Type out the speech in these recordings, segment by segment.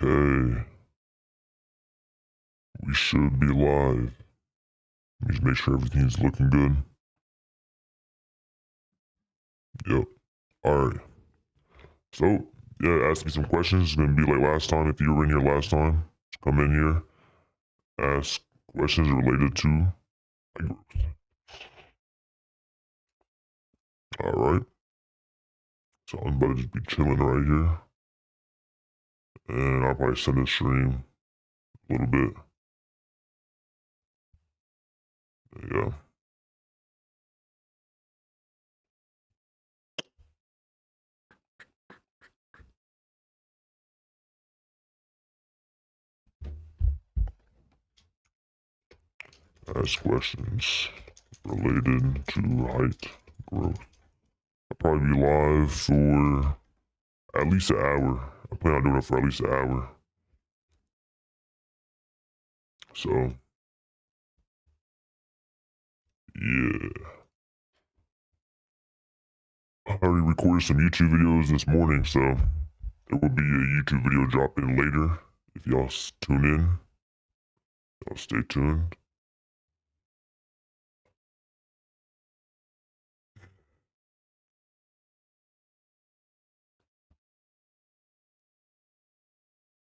Okay, we should be live. Let me just make sure everything's looking good. Yep. Alright. So, yeah, ask me some questions. It's gonna be like last time. If you were in here last time, just come in here, ask questions related to my growth. Alright. So I'm about to just be chilling right here. And I'll probably send a stream a little bit. Yeah. Ask questions related to height growth. I'll probably be live for at least an hour. I plan on doing it for at least an hour. So, yeah. I already recorded some YouTube videos this morning, so there will be a YouTube video dropping later. If y'all tune in, y'all stay tuned.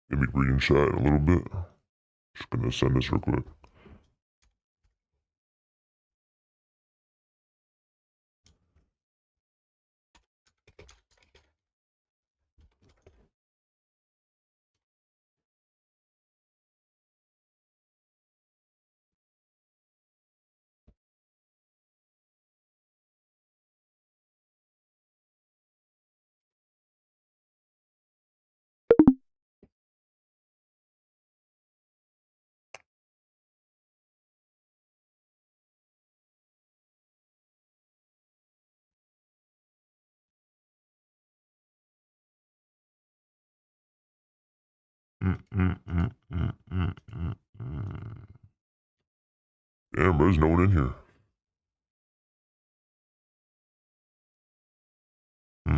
Let me read in chat in a little bit. Just gonna send this real quick. Damn, bro, there's no one in here. Let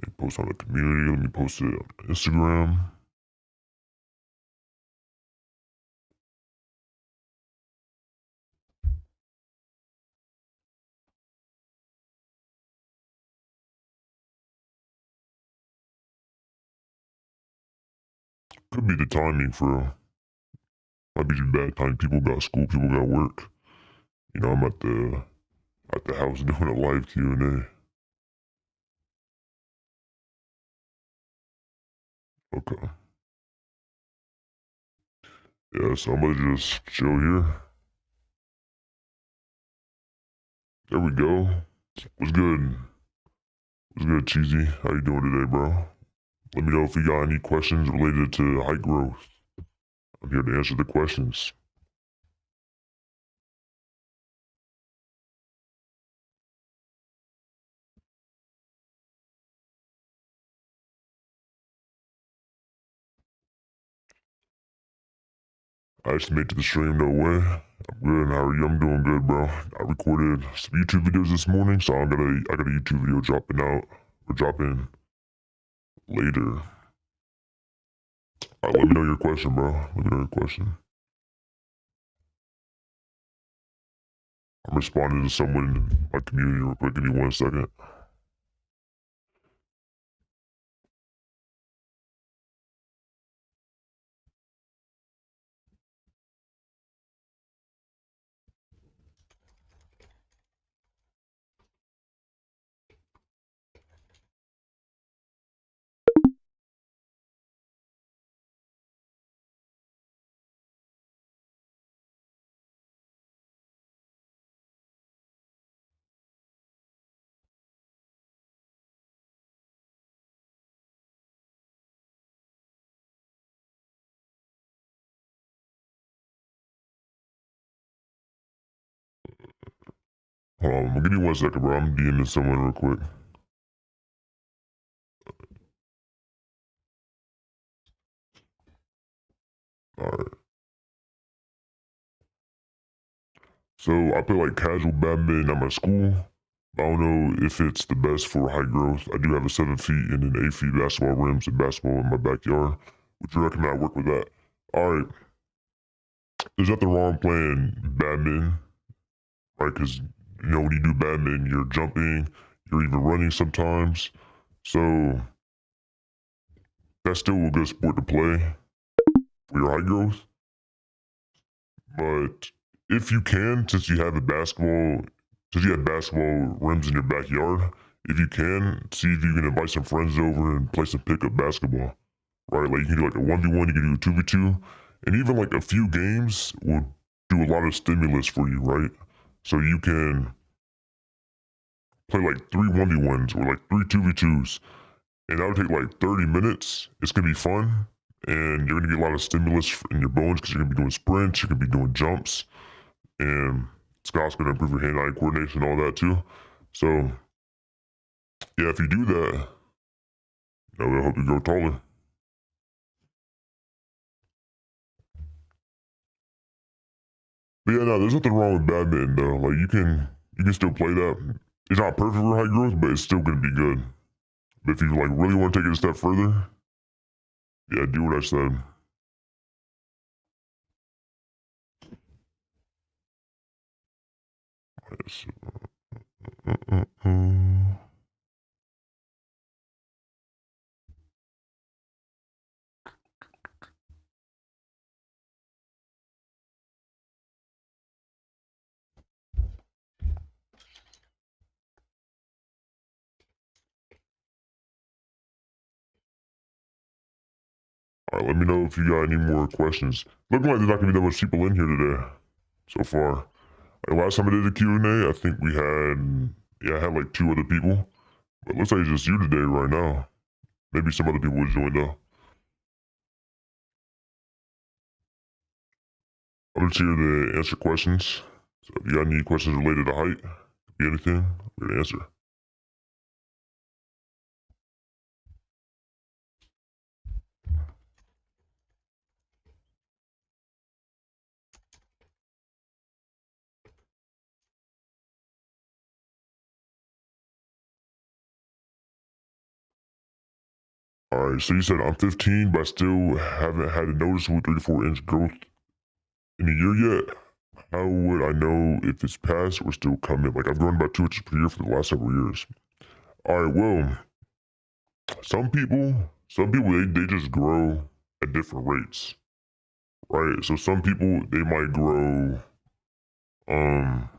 me post on the community. Let me post it on Instagram. Could be the timing for. Might be just bad time. People got school. People got work. You know, I'm at the house doing a live Q&A. Okay. Yeah, so I'm gonna just chill here. There we go. What's good? What's good, Cheesy? How you doing today, bro? Let me know if you got any questions related to height growth. I'm here to answer the questions. I just made it to the stream, no way. I'm good. How are you? I'm doing good, bro. I recorded some YouTube videos this morning, so I got a YouTube video dropping out. Or dropping later. Alright, let me know your question, bro. Let me know your question. I'm responding to someone in my community real quick. Give me 1 second. Hold on, give me 1 second, bro. I'm DMing someone real quick. Alright. So I play like casual badminton at my school. I don't know if it's the best for high growth. I do have a 7 feet and an 8 feet basketball rims and basketball in my backyard. Would you recommend I work with that? All right. There's nothing wrong playing badminton, right? Because when you do badminton, you're jumping, you're even running sometimes. So that's still a good sport to play for your high growth. But if you can, since you have basketball rims in your backyard, if you can, see if you can invite some friends over and play some pickup basketball, right? Like you can do like a 1v1, you can do a 2v2, and even like a few games will do a lot of stimulus for you, right? So you can play like three 1v1s or like three 2v2s, and that'll take like 30 minutes. It's gonna be fun, and you're gonna get a lot of stimulus in your bones because you're gonna be doing sprints, you're gonna be doing jumps, and Scott's gonna improve your hand-eye coordination, all that too. So yeah, if you do that, it'll help you grow taller. But yeah, no, there's nothing wrong with badminton though. Like you can still play that. It's not perfect for high growth, but it's still gonna be good. But if you like really want to take it a step further, yeah, do what I said. Yes. All right, let me know if you got any more questions. Looking like there's not gonna be that much people in here today so far. Like last time I did a Q&A, I think I had like two other people. But it looks like it's just you today right now. Maybe some other people will join though. I'm just here to answer questions. So if you got any questions related to height, could be anything, I'm here to answer. All right, so you said I'm 15, but I still haven't had a noticeable 3 to 4 inch growth in a year yet. How would I know if it's past or still coming? Like I've grown about 2 inches per year for the last several years. All right, well, some people they just grow at different rates, right? So some people um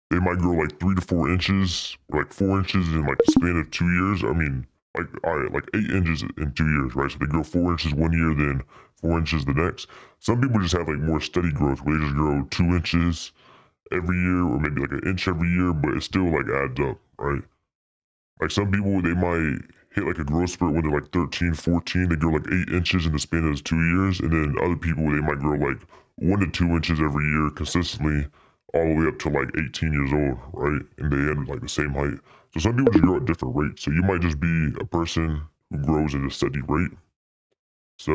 they might grow like 3 to 4 inches, like 4 inches in like the span of 2 years. I mean, like all right, like 8 inches in 2 years, right? So they grow 4 inches one year, then 4 inches the next. Some people just have like more steady growth where they just grow 2 inches every year, or maybe like an inch every year, but it still like adds up, right? Like some people they might hit like a growth spurt when they're like 13, 14. They grow like 8 inches in the span of 2 years, and then other people they might grow like 1 to 2 inches every year consistently all the way up to like 18 years old, right? And they end like the same height. So some people just grow at different rates. So you might just be a person who grows at a steady rate. So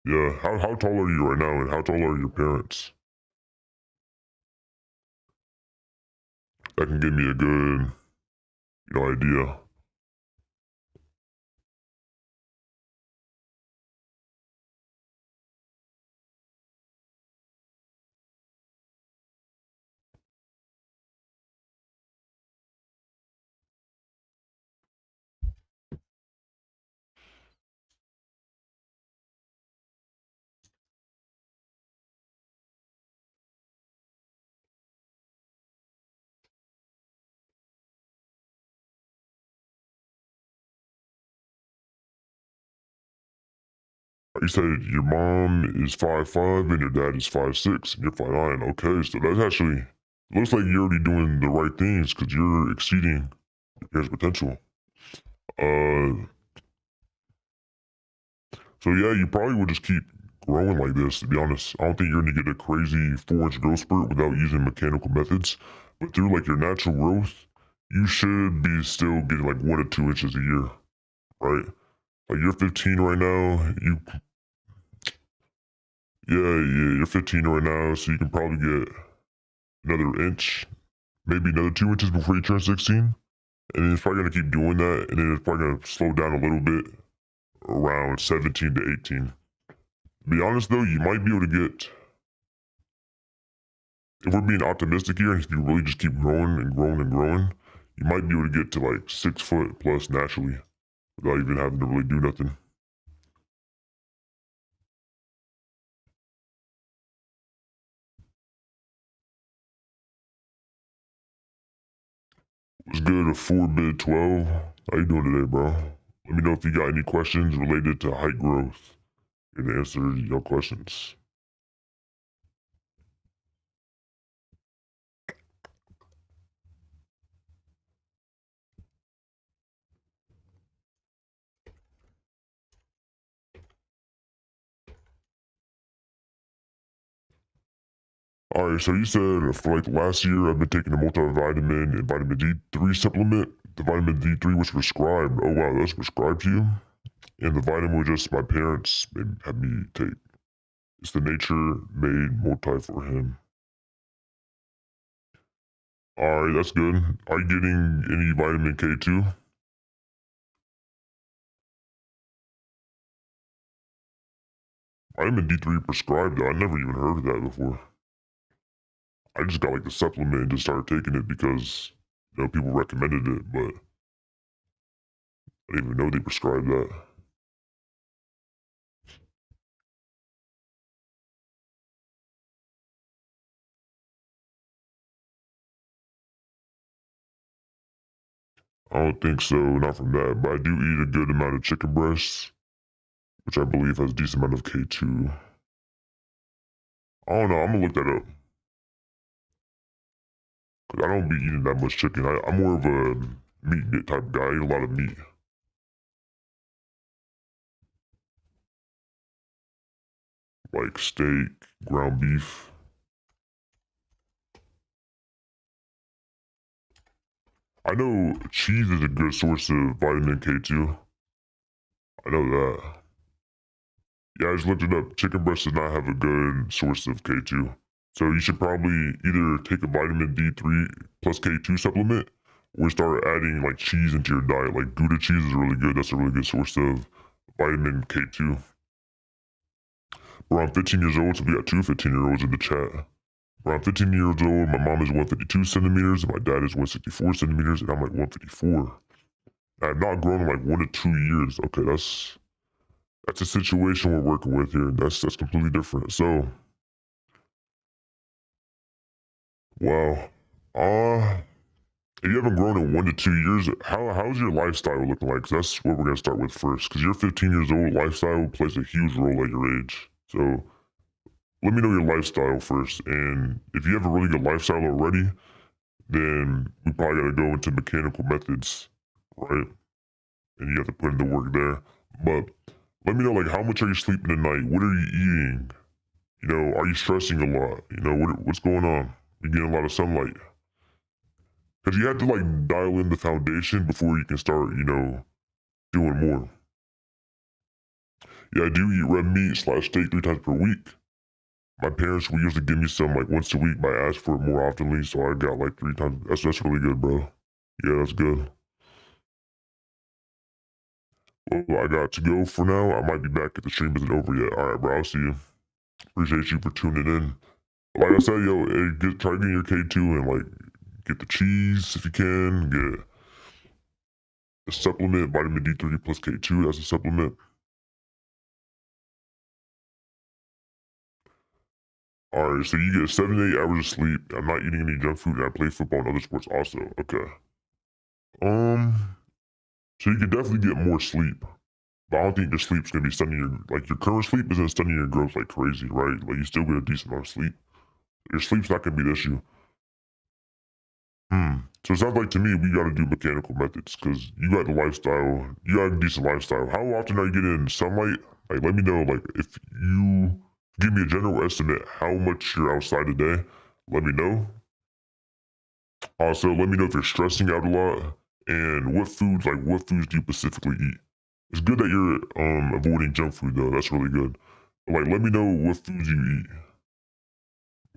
yeah, how tall are you right now, and how tall are your parents? That can give me a good idea. You said your mom is 5'5" and your dad is 5'6" and you're 5'9". Okay, so that's actually looks like you're already doing the right things because you're exceeding your parents' potential. Uh, so yeah, you probably would just keep growing like this. To be honest, I don't think you're gonna get a crazy 4 inch growth spurt without using mechanical methods. But through like your natural growth, you should be still getting like 1 to 2 inches a year, right? Like you're 15 right now. Yeah, you're 15 right now, so you can probably get another inch, maybe another 2 inches before you turn 16. And then it's probably going to keep doing that. And then it's probably going to slow down a little bit around 17 to 18. To be honest, though, you might be able to get, if we're being optimistic here, and if you really just keep growing and growing and growing, you might be able to get to like 6 foot plus naturally without even having to really do nothing. What's good, a 4-bit 12? How you doing today, bro? Let me know if you got any questions related to height growth and answer your questions. All right, so you said for like the last year I've been taking a multivitamin and vitamin D3 supplement. The vitamin D3 was prescribed. Oh wow, that's prescribed to you? And the vitamin was just my parents had me take. It's the nature made multi for him. All right, that's good. Are you getting any vitamin K2? Vitamin D3 prescribed? I never even heard of that before. I just got like the supplement and just started taking it because people recommended it, but I didn't even know they prescribed that. I don't think so, not from that, but I do eat a good amount of chicken breasts, which I believe has a decent amount of K2. I don't know, I'm gonna look that up. Cause I don't be eating that much chicken. I'm more of a meat type guy. I eat a lot of meat. Like steak, ground beef. I know cheese is a good source of vitamin K2. I know that. Yeah, I just looked it up. Chicken breast does not have a good source of K2. So you should probably either take a vitamin D3 plus K2 supplement or start adding like cheese into your diet. Like Gouda cheese is really good. That's a really good source of vitamin K2. Around 15 years old, so we got two 15-year-olds in the chat. Around 15 years old, my mom is 152 centimeters, and my dad is 164 centimeters, and I'm like 154. I have not grown in like 1 to 2 years. Okay, that's a situation we're working with here. That's completely different. So, wow. If you haven't grown in 1 to 2 years, how's your lifestyle looking like? 'Cause that's what we're gonna start with first. Because you're 15 years old, lifestyle plays a huge role at your age. So let me know your lifestyle first. And if you have a really good lifestyle already, then we probably gotta go into mechanical methods, right? And you have to put in the work there. But let me know, like, how much are you sleeping at night? What are you eating? Are you stressing a lot? What's going on? You getting a lot of sunlight? Because you have to like dial in the foundation before you can start, doing more. Yeah, I do eat red meat slash steak 3 times per week. My parents will usually give me some like once a week, but I ask for it more oftenly, so I got like 3 times. That's really good, bro. Yeah, that's good. Well, I got to go for now. I might be back if the stream isn't over yet. All right, bro. I'll see you. Appreciate you for tuning in. Like I said, yo, hey, try getting your K2 and like get the cheese if you can. Get a supplement, vitamin D3 plus K2 as a supplement. All right, so you get 7 to 8 hours of sleep. I'm not eating any junk food, and I play football and other sports also. Okay. So you can definitely get more sleep, but I don't think your sleep's gonna be stunning your current sleep isn't stunning your growth like crazy, right? Like you still get a decent amount of sleep. Your sleep's not gonna be the issue. So it sounds like to me we gotta do mechanical methods because you got the lifestyle, you got a decent lifestyle. How often are you getting sunlight? Like let me know, like if you give me a general estimate how much you're outside a day, let me know. Also, let me know if you're stressing out a lot and what foods do you specifically eat? It's good that you're avoiding junk food though. That's really good. But, like let me know what foods you eat.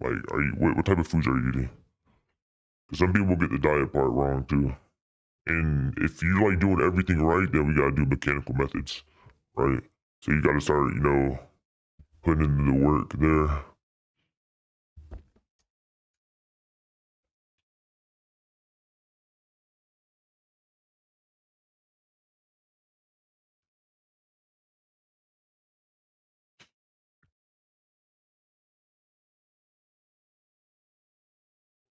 Like what type of foods are you eating? Because some people get the diet part wrong too. And if you like doing everything right, then we gotta do mechanical methods, right? So you gotta start, putting in the work there.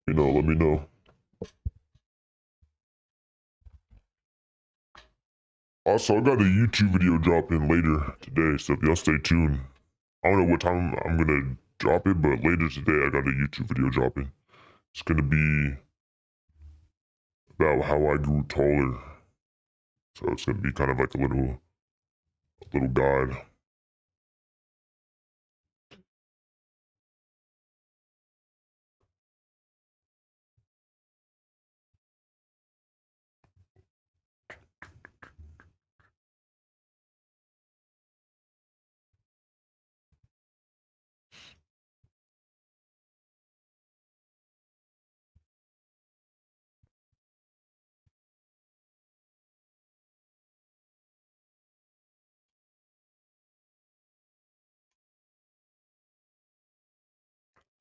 Let me know. Also, I got a YouTube video dropping later today, so if y'all stay tuned. I don't know what time I'm gonna drop it, but later today I got a YouTube video dropping. It's gonna be about how I grew taller. So it's gonna be kind of like a little guide.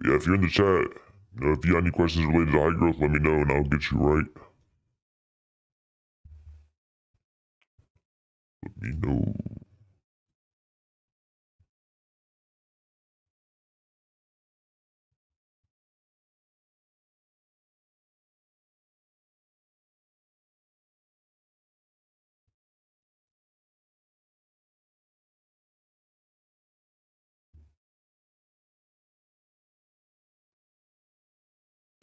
Yeah, if you're in the chat, if you got any questions related to height growth, let me know and I'll get you right. Let me know.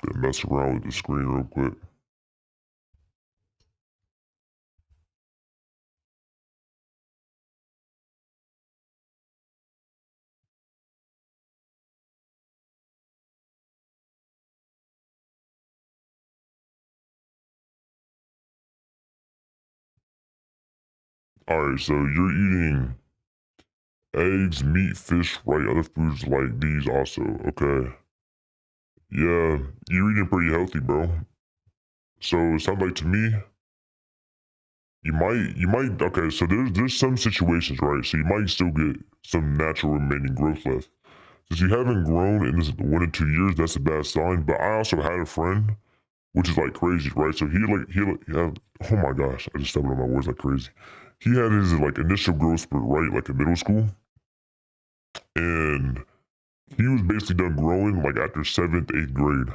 Gonna mess around with the screen real quick. Alright, so you're eating eggs, meat, fish, right? Other foods like these also, okay? Yeah, you're eating pretty healthy, bro. So it sounds like to me, you might, okay, so there's some situations, right? So you might still get some natural remaining growth left. Since you haven't grown in this 1 to 2 years, that's a bad sign. But I also had a friend, which is like crazy, right? So he had, oh my gosh, I just stepped on my words like crazy. He had his like initial growth spurt, right? Like in middle school. And he was basically done growing like after 7th, 8th grade.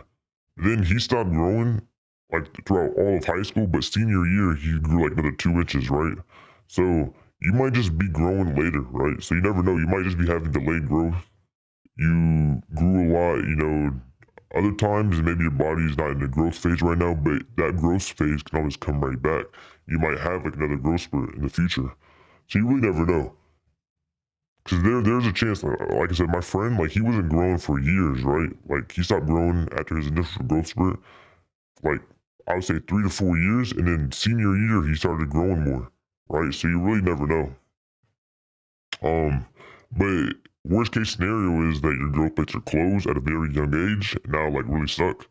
Then he stopped growing like throughout all of high school, but senior year he grew like another 2 inches, right? So you might just be growing later, right? So you never know. You might just be having delayed growth. You grew a lot, other times maybe your body's not in the growth phase right now, but that growth phase can always come right back. You might have like another growth spurt in the future. So you really never know. Because there's a chance, like I said, my friend, like he wasn't growing for years, right? Like he stopped growing after his initial growth spurt, like I would say 3 to 4 years, and then senior year he started growing more, right? So you really never know. But worst case scenario is that your growth plates are closed at a very young age, and now like really suck.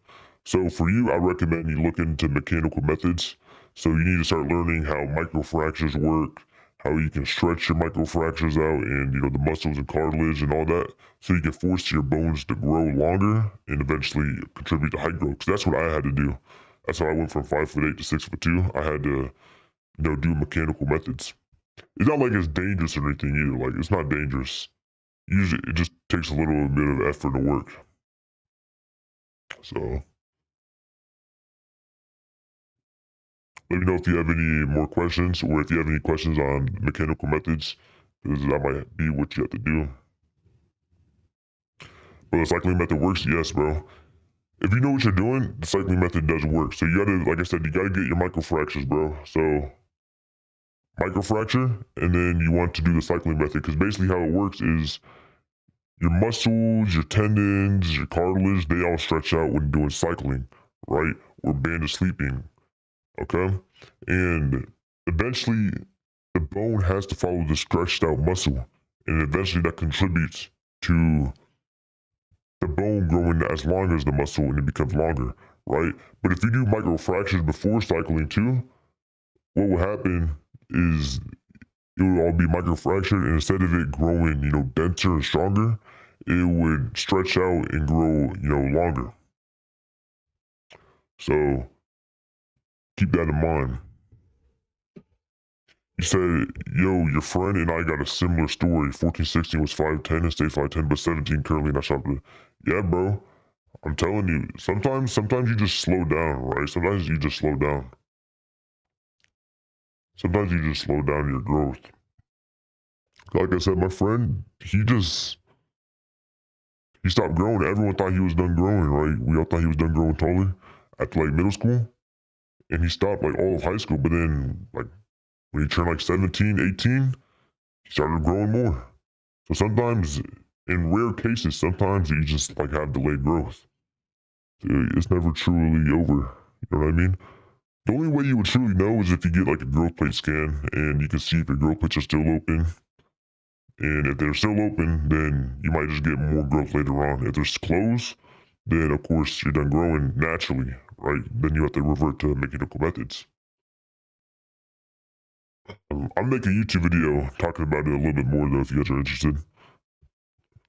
So for you, I recommend you look into mechanical methods. So you need to start learning how microfractures work, how you can stretch your microfractures out, and the muscles and cartilage and all that, so you can force your bones to grow longer and eventually contribute to height growth. 'Cause that's what I had to do. That's how I went from 5'8" to 6'2". I had to, do mechanical methods. It's not like it's dangerous or anything either. Like it's not dangerous. Usually, it just takes a little bit of effort and work. So let me know if you have any more questions, or if you have any questions on mechanical methods, because that might be what you have to do. But the cycling method works, yes, bro. If you know what you're doing, the cycling method does work. So you gotta, like I said, you gotta get your microfractures, bro. So microfracture, and then you want to do the cycling method, because basically how it works is your muscles, your tendons, your cartilage, they all stretch out when doing cycling, right? Or band sleeping, okay? And eventually, the bone has to follow the stretched out muscle, and eventually that contributes to the bone growing as long as the muscle, and it becomes longer, right? But if you do microfractions before cycling too, what will happen is it would all be microfractured, and instead of it growing, denser and stronger, it would stretch out and grow, longer. So keep that in mind. You said, yo, your friend and I got a similar story. 14, 16 was 5'10 and stayed 5'10, but 17 currently not shot. Yeah, bro. I'm telling you, sometimes you just slow down, right? Sometimes you just slow down. Sometimes you just slow down your growth. Like I said, my friend, he stopped growing. Everyone thought he was done growing, right? We all thought he was done growing taller after like middle school. And he stopped like all of high school. But then like when he turned like 17, 18, he started growing more. So sometimes, in rare cases, sometimes you just like have delayed growth. It's never truly over. You know what I mean? The only way you would truly know is if you get like a growth plate scan and you can see if your growth plates are still open. And if they're still open, then you might just get more growth later on. If they're closed, then of course you're done growing naturally, right? Then you have to revert to mechanical methods. I'm making a YouTube video talking about it a little bit more though if you guys are interested.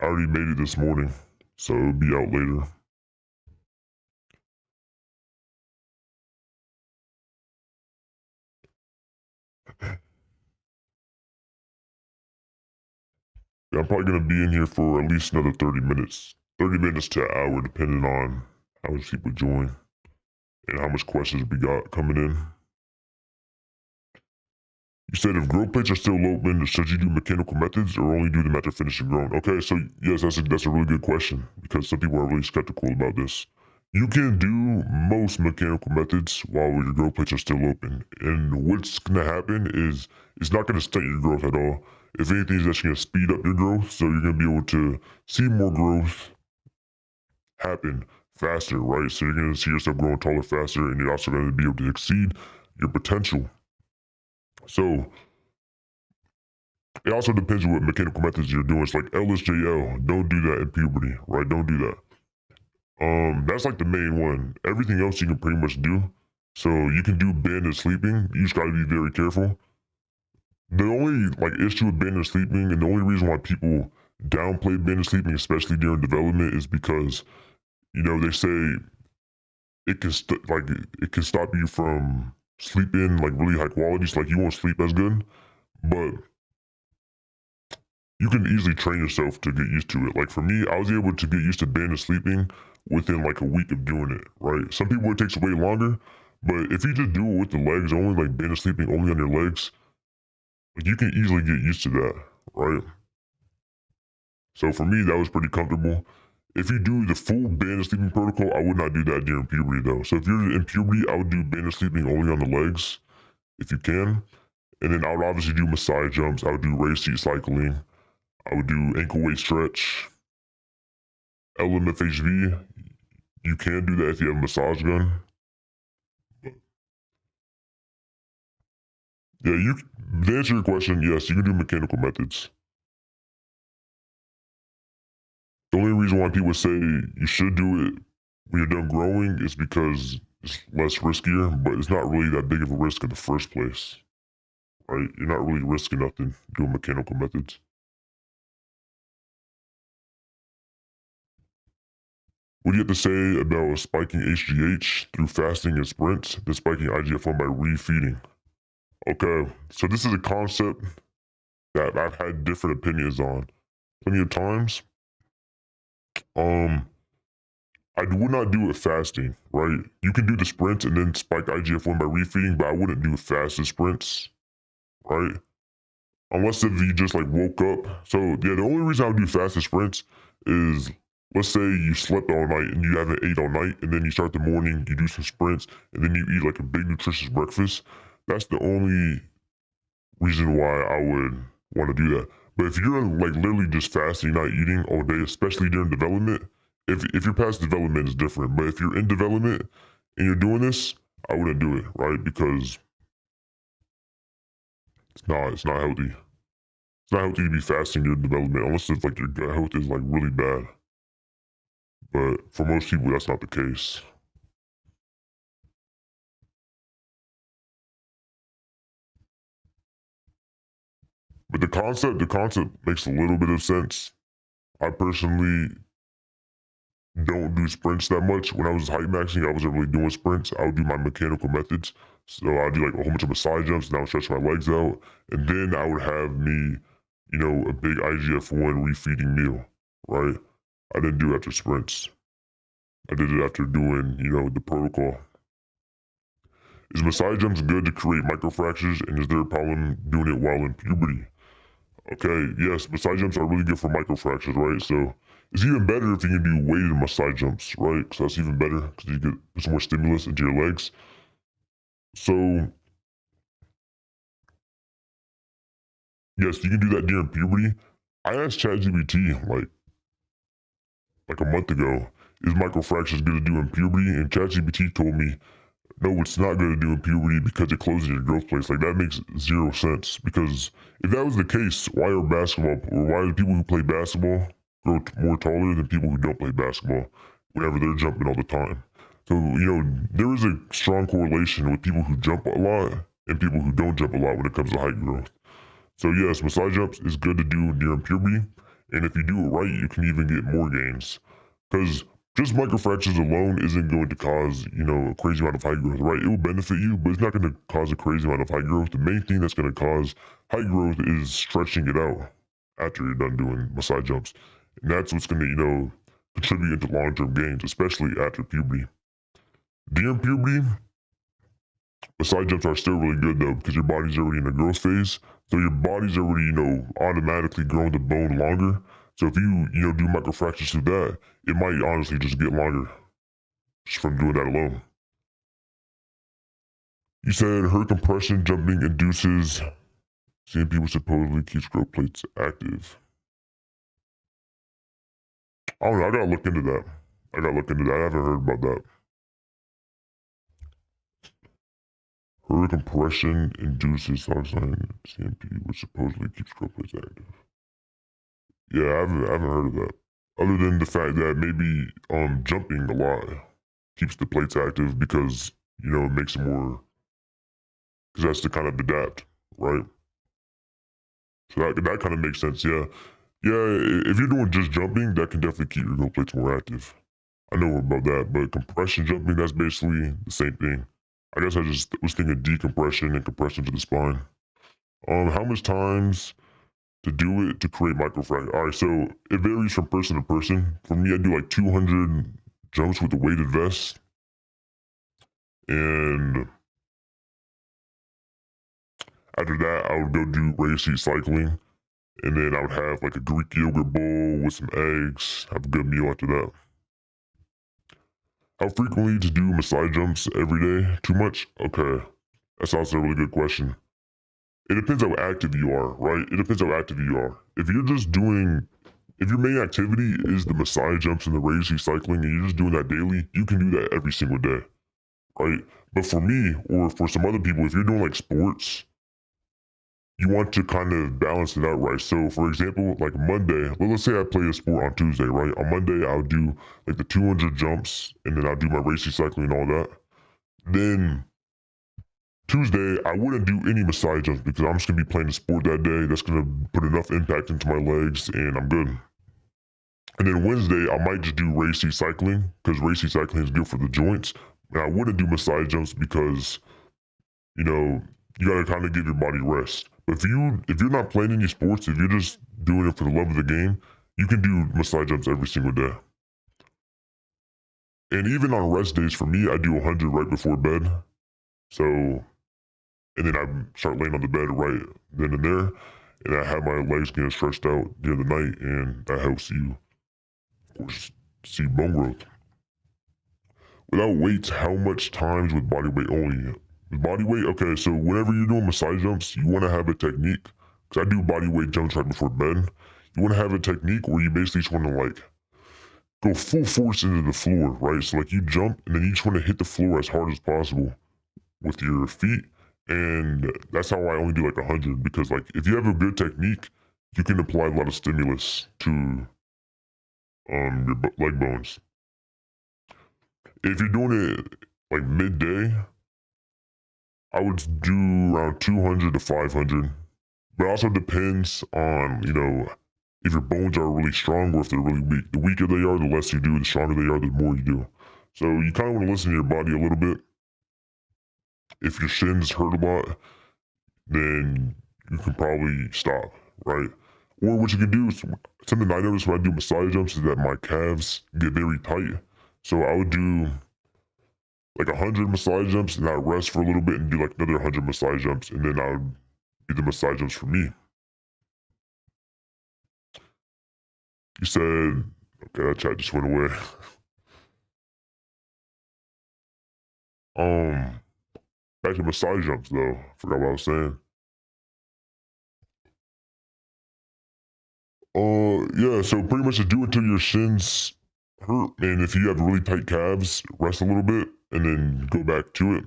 I already made it this morning, so it'll be out later. Yeah, I'm probably going to be in here for at least another 30 minutes. 30 minutes to an hour, depending on how much people join and how much questions we got coming in. You said if growth plates are still open, should you do mechanical methods or only do them after finishing growing? Okay, so yes, that's a really good question because some people are really skeptical about this. You can do most mechanical methods while your growth plates are still open. And what's going to happen is it's not going to stunt your growth at all. If anything, it's actually going to speed up your growth. So you're going to be able to see more growth happen faster, right? So you're going to see yourself growing taller faster, and you're also going to be able to exceed your potential. So it also depends on what mechanical methods you're doing. It's like LSJL. Don't do that in puberty, right? Don't do that. That's like the main one. Everything else you can pretty much do. So you can do banded sleeping. You just gotta be very careful. The only like issue with banded sleeping, and the only reason why people downplay banded sleeping, especially during development, is because they say it can it can stop you from sleeping like really high quality. So like you won't sleep as good, but you can easily train yourself to get used to it. Like for me, I was able to get used to banded sleeping within like a week of doing it, right? Some people it takes way longer, but if you just do it with the legs only, like banded sleeping only on your legs, like you can easily get used to that, right? So for me, that was pretty comfortable. If you do the full banded sleeping protocol, I would not do that during puberty though. So if you're in puberty, I would do banded sleeping only on the legs, if you can. And then I would obviously do Maasai jumps. I would do raised seat cycling. I would do ankle weight stretch. LMFHV, you can do that if you have a massage gun. Yeah, to answer your question, yes, you can do mechanical methods. The only reason why people say you should do it when you're done growing is because it's less riskier, but it's not really that big of a risk in the first place, right? You're not really risking nothing doing mechanical methods. What do you have to say about spiking HGH through fasting and sprints, then spiking IGF-1 by refeeding? Okay, so this is a concept that I've had different opinions on plenty of times. I would not do it fasting, right? You can do the sprints and then spike IGF-1 by refeeding, but I wouldn't do fasted sprints, right? Unless if you just like woke up. So yeah, the only reason I would do fasted sprints is let's say you slept all night and you haven't ate all night, and then you start the morning, you do some sprints, and then you eat like a big nutritious breakfast. That's the only reason why I would want to do that. But if you're like literally just fasting, not eating all day, especially during development, if you're past development, it's different. But if you're in development and you're doing this, I wouldn't do it, right? Because it's not healthy. It's not healthy to be fasting during development unless it's like your gut health is like really bad. But for most people, that's not the case. But the concept makes a little bit of sense. I personally don't do sprints that much. When I was height maxing, I wasn't really doing sprints. I would do my mechanical methods. So I'd do like a whole bunch of side jumps and I would stretch my legs out. And then I would have me, a big IGF-1 refeeding meal, right? I didn't do it after sprints. I did it after doing, the protocol. Is massage jumps good to create microfractures, and is there a problem doing it while in puberty? Okay, yes, massage jumps are really good for microfractures, right? So it's even better if you can do weighted massage jumps, right? Because that's even better because you get put some more stimulus into your legs. So yes, you can do that during puberty. I asked ChatGPT like a month ago, is microfractures good to do in puberty? And ChatGPT told me, no, it's not good to do in puberty because it closes your growth plates. Like that makes zero sense. Because if that was the case, why are the people who play basketball grow more taller than people who don't play basketball whenever they're jumping all the time? So, there is a strong correlation with people who jump a lot and people who don't jump a lot when it comes to height growth. So yes, massage jumps is good to do during puberty, and if you do it right, you can even get more gains. Because just microfractures alone isn't going to cause, a crazy amount of height growth, right? It will benefit you, but it's not going to cause a crazy amount of height growth. The main thing that's going to cause height growth is stretching it out after you're done doing massage jumps. And that's what's going to, contribute into long-term gains, especially after puberty. During puberty, massage jumps are still really good though, because your body's already in the growth phase. So your body's already, automatically growing the bone longer. So if you, do microfractures through that, it might honestly just get longer just from doing that alone. You said her compression jumping induces seeing people supposedly keeps growth plates active. I don't know. I gotta look into that. I haven't heard about that. Her compression induces oxide CMP, which supposedly keeps growth plates active. Yeah, I haven't heard of that. Other than the fact that maybe jumping a lot keeps the plates active because it makes it more because that's to kind of adapt, right? So that kind of makes sense. Yeah, if you're doing just jumping, that can definitely keep your growth plates more active. I know about that, but compression jumping, that's basically the same thing. I guess I just was thinking decompression and compression to the spine. How much times to do it to create microfracture? All right, so it varies from person to person. For me, I do like 200 jumps with the weighted vest, and after that, I would go do race seat cycling, and then I would have like a Greek yogurt bowl with some eggs. Have a good meal after that. How frequently to do massage jumps every day? Too much? Okay, that's also a really good question. It depends how active you are, right? It depends how active you are. If your main activity is the massage jumps and the race seat cycling, and you're just doing that daily, you can do that every single day, right? But for me, or for some other people, if you're doing like sports, you want to kind of balance it out, right? So, for example, like Monday, let's say I play a sport on Tuesday, right? On Monday, I'll do like the 200 jumps, and then I'll do my race seat cycling and all that. Then Tuesday, I wouldn't do any massage jumps because I'm just gonna be playing the sport that day. That's gonna put enough impact into my legs, and I'm good. And then Wednesday, I might just do race seat cycling because race seat cycling is good for the joints. And I wouldn't do massage jumps because you gotta kind of give your body rest. But if you're not playing any sports, if you're just doing it for the love of the game, you can do massage jumps every single day. And even on rest days, for me, I do 100 right before bed. So, and then I start laying on the bed right then and there, and I have my legs getting stretched out during the night, and that helps you, of course, see bone growth. Without weights, how much times with body weight only? With body weight, okay, so whenever you're doing massage jumps, you want to have a technique, because I do body weight jumps right before bed. You want to have a technique where you basically just want to like go full force into the floor, right? So like you jump, and then you just want to hit the floor as hard as possible with your feet. And that's how I only do like 100, because like if you have a good technique, you can apply a lot of stimulus to your leg bones. If you're doing it like midday, I would do around 200 to 500 But it also depends on, if your bones are really strong or if they're really weak. The weaker they are, the less you do. The stronger they are, the more you do. So you kind of want to listen to your body a little bit. If your shins hurt a lot, then you can probably stop, right? Or what you can do is something I notice when I do massage jumps is that my calves get very tight. So I would do like 100 massage jumps and I'd rest for a little bit and do like another 100 massage jumps, and then I would do the massage jumps for me. You said, okay, that chat just went away. Back to massage jumps though. Forgot what I was saying. Yeah, so pretty much just do it until your shins hurt. And if you have really tight calves, rest a little bit and then go back to it.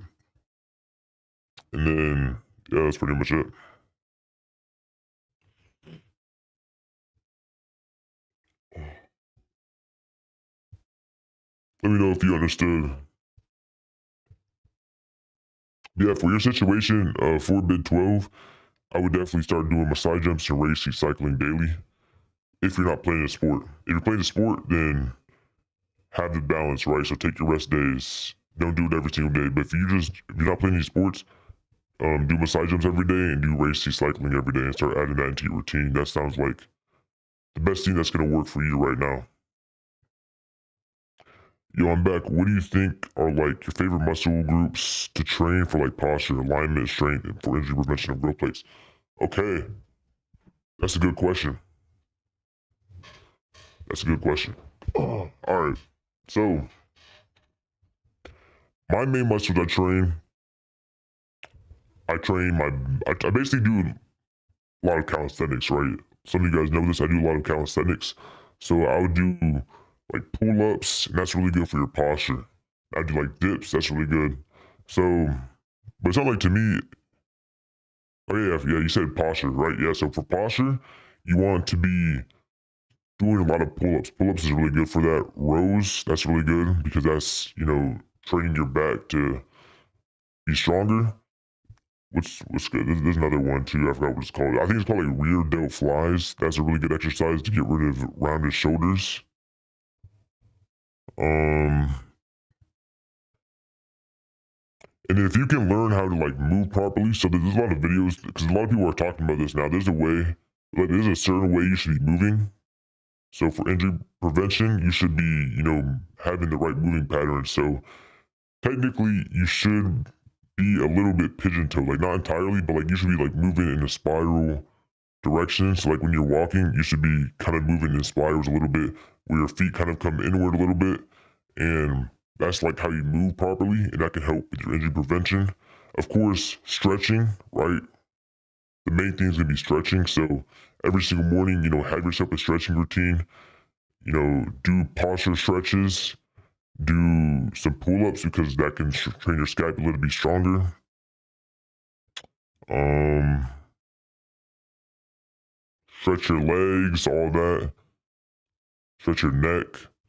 And then, yeah, that's pretty much it. Let me know if you understood. Yeah, for your situation, for bid 12, I would definitely start doing massage jumps and race cycling daily. If you're not playing a sport. If you're playing a sport, then have the balance, right? So take your rest days. Don't do it every single day. But if you're not playing any sports, do massage jumps every day and do race cycling every day and start adding that into your routine. That sounds like the best thing that's going to work for you right now. Yo, I'm back. What do you think are like your favorite muscle groups to train for like posture, alignment, strength, and for injury prevention of growth plates? Okay, that's a good question. That's a good question. All right. So, my main muscles I basically do a lot of calisthenics, right? Some of you guys know this. I do a lot of calisthenics. So I would do like pull ups, and that's really good for your posture. I do like dips, that's really good. So, but it's not like to me, oh yeah, you said posture, right? Yeah, so for posture, you want to be doing a lot of pull ups. Pull ups is really good for that. Rows, that's really good because that's, training your back to be stronger. What's good? There's another one too. I forgot what it's called. I think it's called like rear delt flies. That's a really good exercise to get rid of rounded shoulders. And then if you can learn how to like move properly, so there's a lot of videos because a lot of people are talking about this now. There's a certain way you should be moving. So for injury prevention, you should be, having the right moving pattern. So technically, you should be a little bit pigeon-toed, like not entirely, but like you should be like moving in a spiral direction. So like when you're walking, you should be kind of moving in spirals a little bit, where your feet kind of come inward a little bit, and that's like how you move properly, and that can help with your injury prevention. Of course, stretching, right? The main thing is gonna be stretching. So every single morning, have yourself a stretching routine. Do posture stretches, do some pull-ups because that can train your scapula to be stronger. Stretch your legs, all that. Stretch your neck.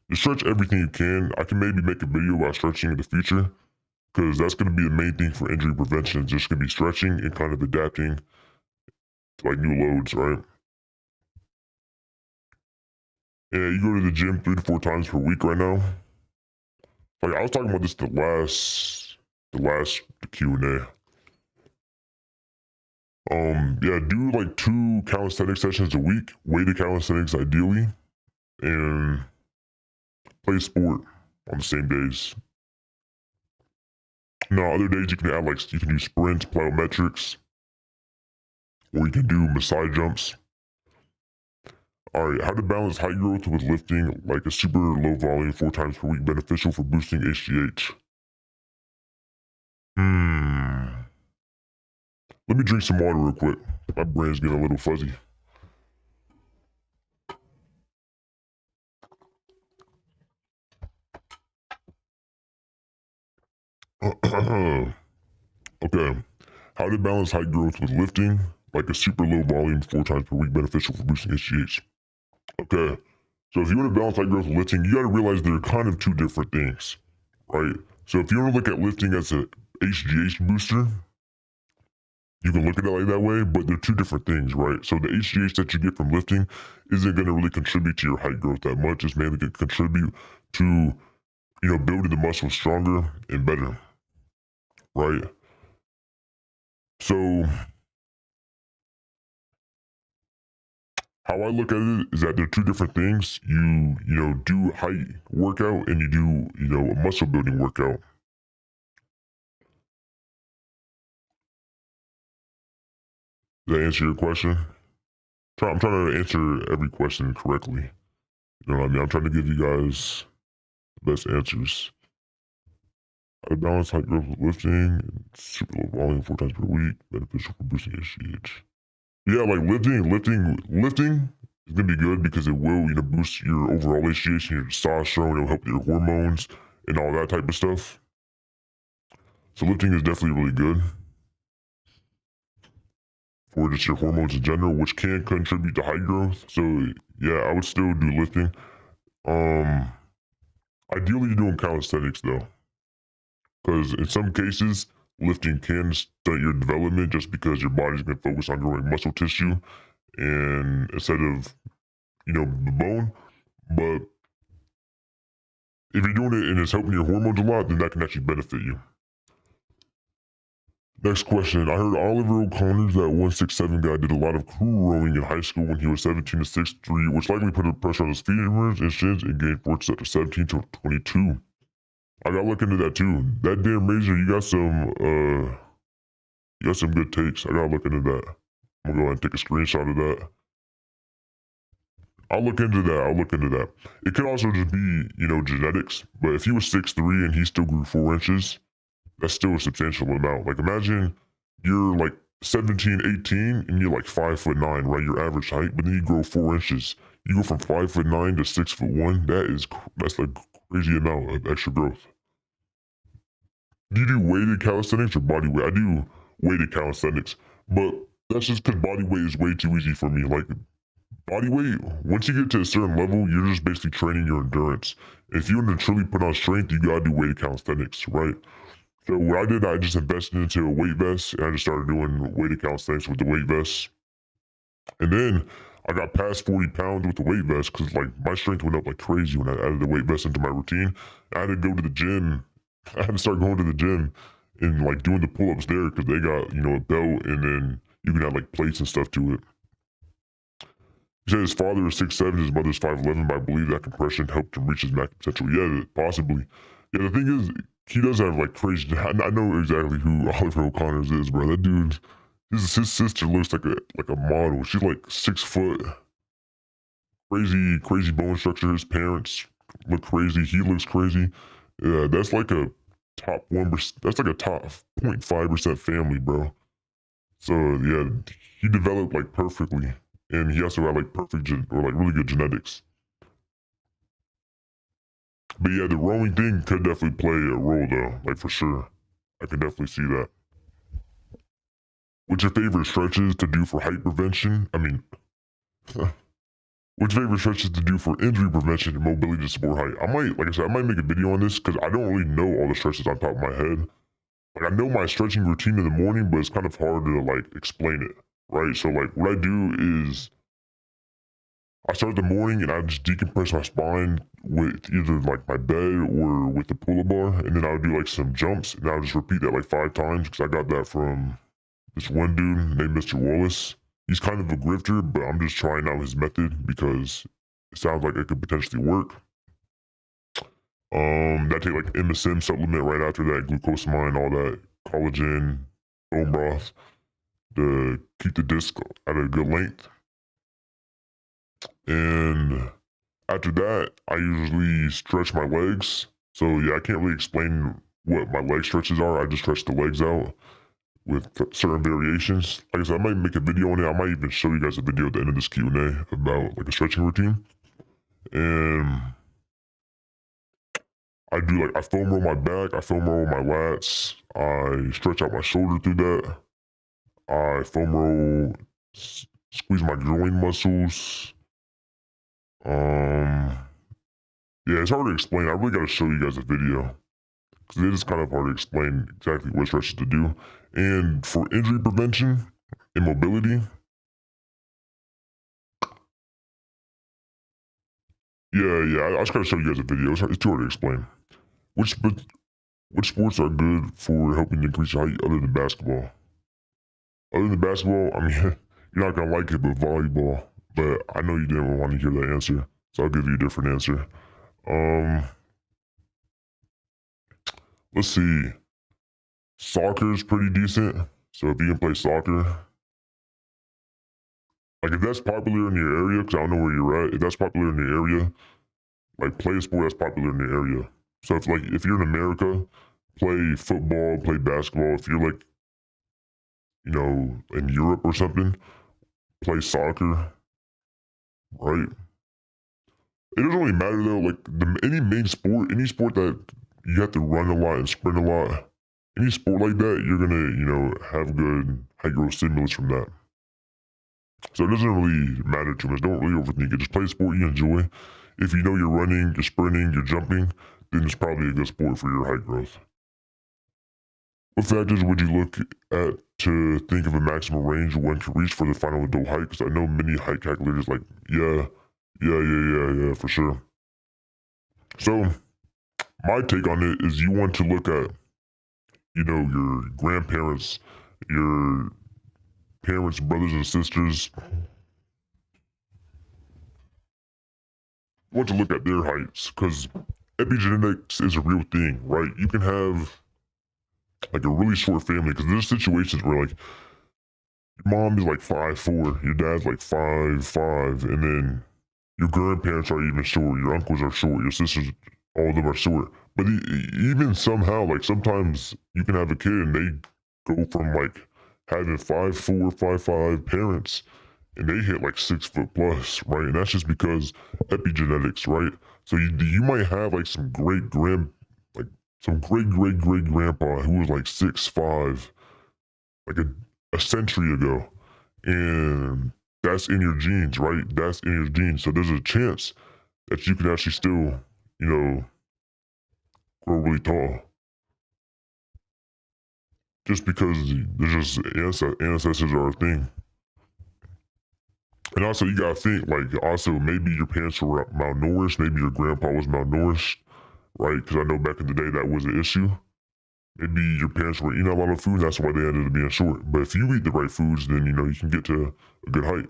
Just stretch everything you can. I can maybe make a video about stretching in the future because that's going to be the main thing for injury prevention. It's just going to be stretching and kind of adapting to like new loads, right? Yeah, you go to the gym 3 to 4 times per week right now. Like I was talking about this the last Q&A. Yeah, do like 2 calisthenics sessions a week, weighted calisthenics ideally, and play sport on the same days. Now, other days you can add like you can do sprints, plyometrics, or you can do massage jumps. All right, how to balance height growth with lifting like a super low volume 4 times per week beneficial for boosting HGH. Let me drink some water real quick. My brain's getting a little fuzzy. Okay. How to balance height growth with lifting like a super low volume 4 times per week beneficial for boosting HGH. Okay. So if you want to balance height growth with lifting, you got to realize they're kind of 2 different things, right? So if you want to look at lifting as a HGH booster, you can look at it like that way, but they're two different things, right? So the HGH that you get from lifting isn't going to really contribute to your height growth that much. It's mainly going to contribute to, building the muscle stronger and better, right? So how I look at it is that they're two different things. You do height workout and you do, a muscle building workout. Does that answer your question? I'm trying to answer every question correctly. You know what I mean? I'm trying to give you guys the best answers. How to balance height growth with lifting and super low volume 4 times per week, beneficial for boosting HGH. Yeah, like lifting is gonna be good because it will, boost your overall HGH and your testosterone. It'll help your hormones and all that type of stuff. So lifting is definitely really good for just your hormones in general, which can contribute to height growth. So yeah, I would still do lifting. Ideally you're doing calisthenics though, because in some cases lifting can stunt your development just because your body's going to focus on growing muscle tissue and instead of the bone. But if you're doing it and it's helping your hormones a lot, then that can actually benefit you. Next question. I heard Oliver O'Connor's that 167 guy did a lot of crew rowing in high school when he was 17 to 6'3", which likely put a pressure on his femurs and shins and gained force up to 17 to 22. I gotta look into that too. That damn Razor, you got some good takes. I gotta look into that. I'm gonna go ahead and take a screenshot of that. I'll look into that. It could also just be, genetics. But if he was 6'3" and he still grew 4 inches, that's still a substantial amount. Like imagine you're like 17, 18, and you're like 5'9", right? Your average height, but then you grow 4 inches. You go from 5'9" to 6'1". That's like crazy amount of extra growth. Do you do weighted calisthenics or body weight? I do weighted calisthenics, but that's just because body weight is way too easy for me. Like body weight, once you get to a certain level, you're just basically training your endurance. If you want to truly put on strength, you gotta do weighted calisthenics, right? So what I did, I just invested into a weight vest, and I just started doing weighted calisthenics with the weight vest. And then I got past 40 pounds with the weight vest because like my strength went up like crazy when I added the weight vest into my routine. I had to go to the gym. I had to start going to the gym and like doing the pull-ups there because they got, a belt and then you can add like plates and stuff to it. He said his father is 6'7", his mother's 5'11", but I believe that compression helped to reach his max potential. Yeah, possibly. Yeah, the thing is, he does have like crazy. I know exactly who Oliver O'Connor is, bro. That dude, his sister looks like a model. She's like 6 foot. Crazy bone structure. His parents look crazy. He looks crazy. Yeah, that's like a top 1%. That's like a top 0.5% family, bro. So yeah, he developed like perfectly, and he also had like really good genetics. But yeah, the rowing thing could definitely play a role though, like for sure. I can definitely see that. What's your favorite stretches to do for height prevention? I mean, what's your favorite stretches to do for injury prevention and mobility to support height? Like I said, I might make a video on this because I don't really know all the stretches on top of my head. Like I know my stretching routine in the morning, but it's kind of hard to like explain it, right? So like what I do is I start the morning and I just decompress my spine with either like my bed or with the pull-up bar, and then I'll do like some jumps, and I'll just repeat that like 5 times because I got that from this one dude named Mr. Wallace. He's kind of a grifter, but I'm just trying out his method because it sounds like it could potentially work. That take like MSM supplement right after that, glucosamine, all that collagen, bone broth to keep the disc at a good length. And after that, I usually stretch my legs. So yeah, I can't really explain what my leg stretches are. I just stretch the legs out with certain variations. Like I said, I might make a video on it. I might even show you guys a video at the end of this Q&A about like a stretching routine. And I foam roll my back, I foam roll my lats, I stretch out my shoulder through that. I foam roll, squeeze my groin muscles. Yeah, it's hard to explain. I really got to show you guys a video because it is kind of hard to explain exactly what stretches to do. And for injury prevention and mobility, yeah, I just gotta show you guys a video. It's too hard to explain. Which but which sports are good for helping to increase your height other than basketball? Other than basketball, I mean, you're not gonna like it, but volleyball. But I know you didn't want to hear that answer, so I'll give you a different answer. Um, let's see. Soccer is pretty decent. So if you can play soccer, like if that's popular in your area, because I don't know where you're at. If that's popular in the area, like play a sport that's popular in the area. So if you're in America, play football, play basketball. If you're like in Europe or something, play soccer, right? It doesn't really matter though. Like any main sport, any sport that you have to run a lot and sprint a lot, any sport like that, you're gonna have good height growth stimulus from that. So it doesn't really matter too much. Don't really overthink it. Just play a sport you enjoy. If you know you're running, you're sprinting, you're jumping, then it's probably a good sport for your height growth. What factors would you look at to think of a maximum range one can reach for the final adult height? Because I know many height calculators like, yeah, for sure. So my take on it is you want to look at, your grandparents, your parents, brothers and sisters. You want to look at their heights because epigenetics is a real thing, right? You can have like a really short family because there's situations where like your mom is like 5'4", your dad's like 5'5", and then your grandparents are even short, your uncles are short, your sisters, all of them are short. But even somehow, like sometimes you can have a kid and they go from like having 5'4", 5'5" parents, and they hit like 6 foot plus, right? And that's just because epigenetics, right? So you might have like some great great grandpa who was like 6'5", like a century ago, and that's in your genes, right? That's in your genes. So there's a chance that you can actually still, grow really tall. Just because there's just ancestors are a thing. And also you gotta think, like, also maybe your parents were malnourished, maybe your grandpa was malnourished, right? Because I know back in the day that was an issue. Maybe your parents were eating a lot of food, that's why they ended up being short. But if you eat the right foods, then you can get to a good height.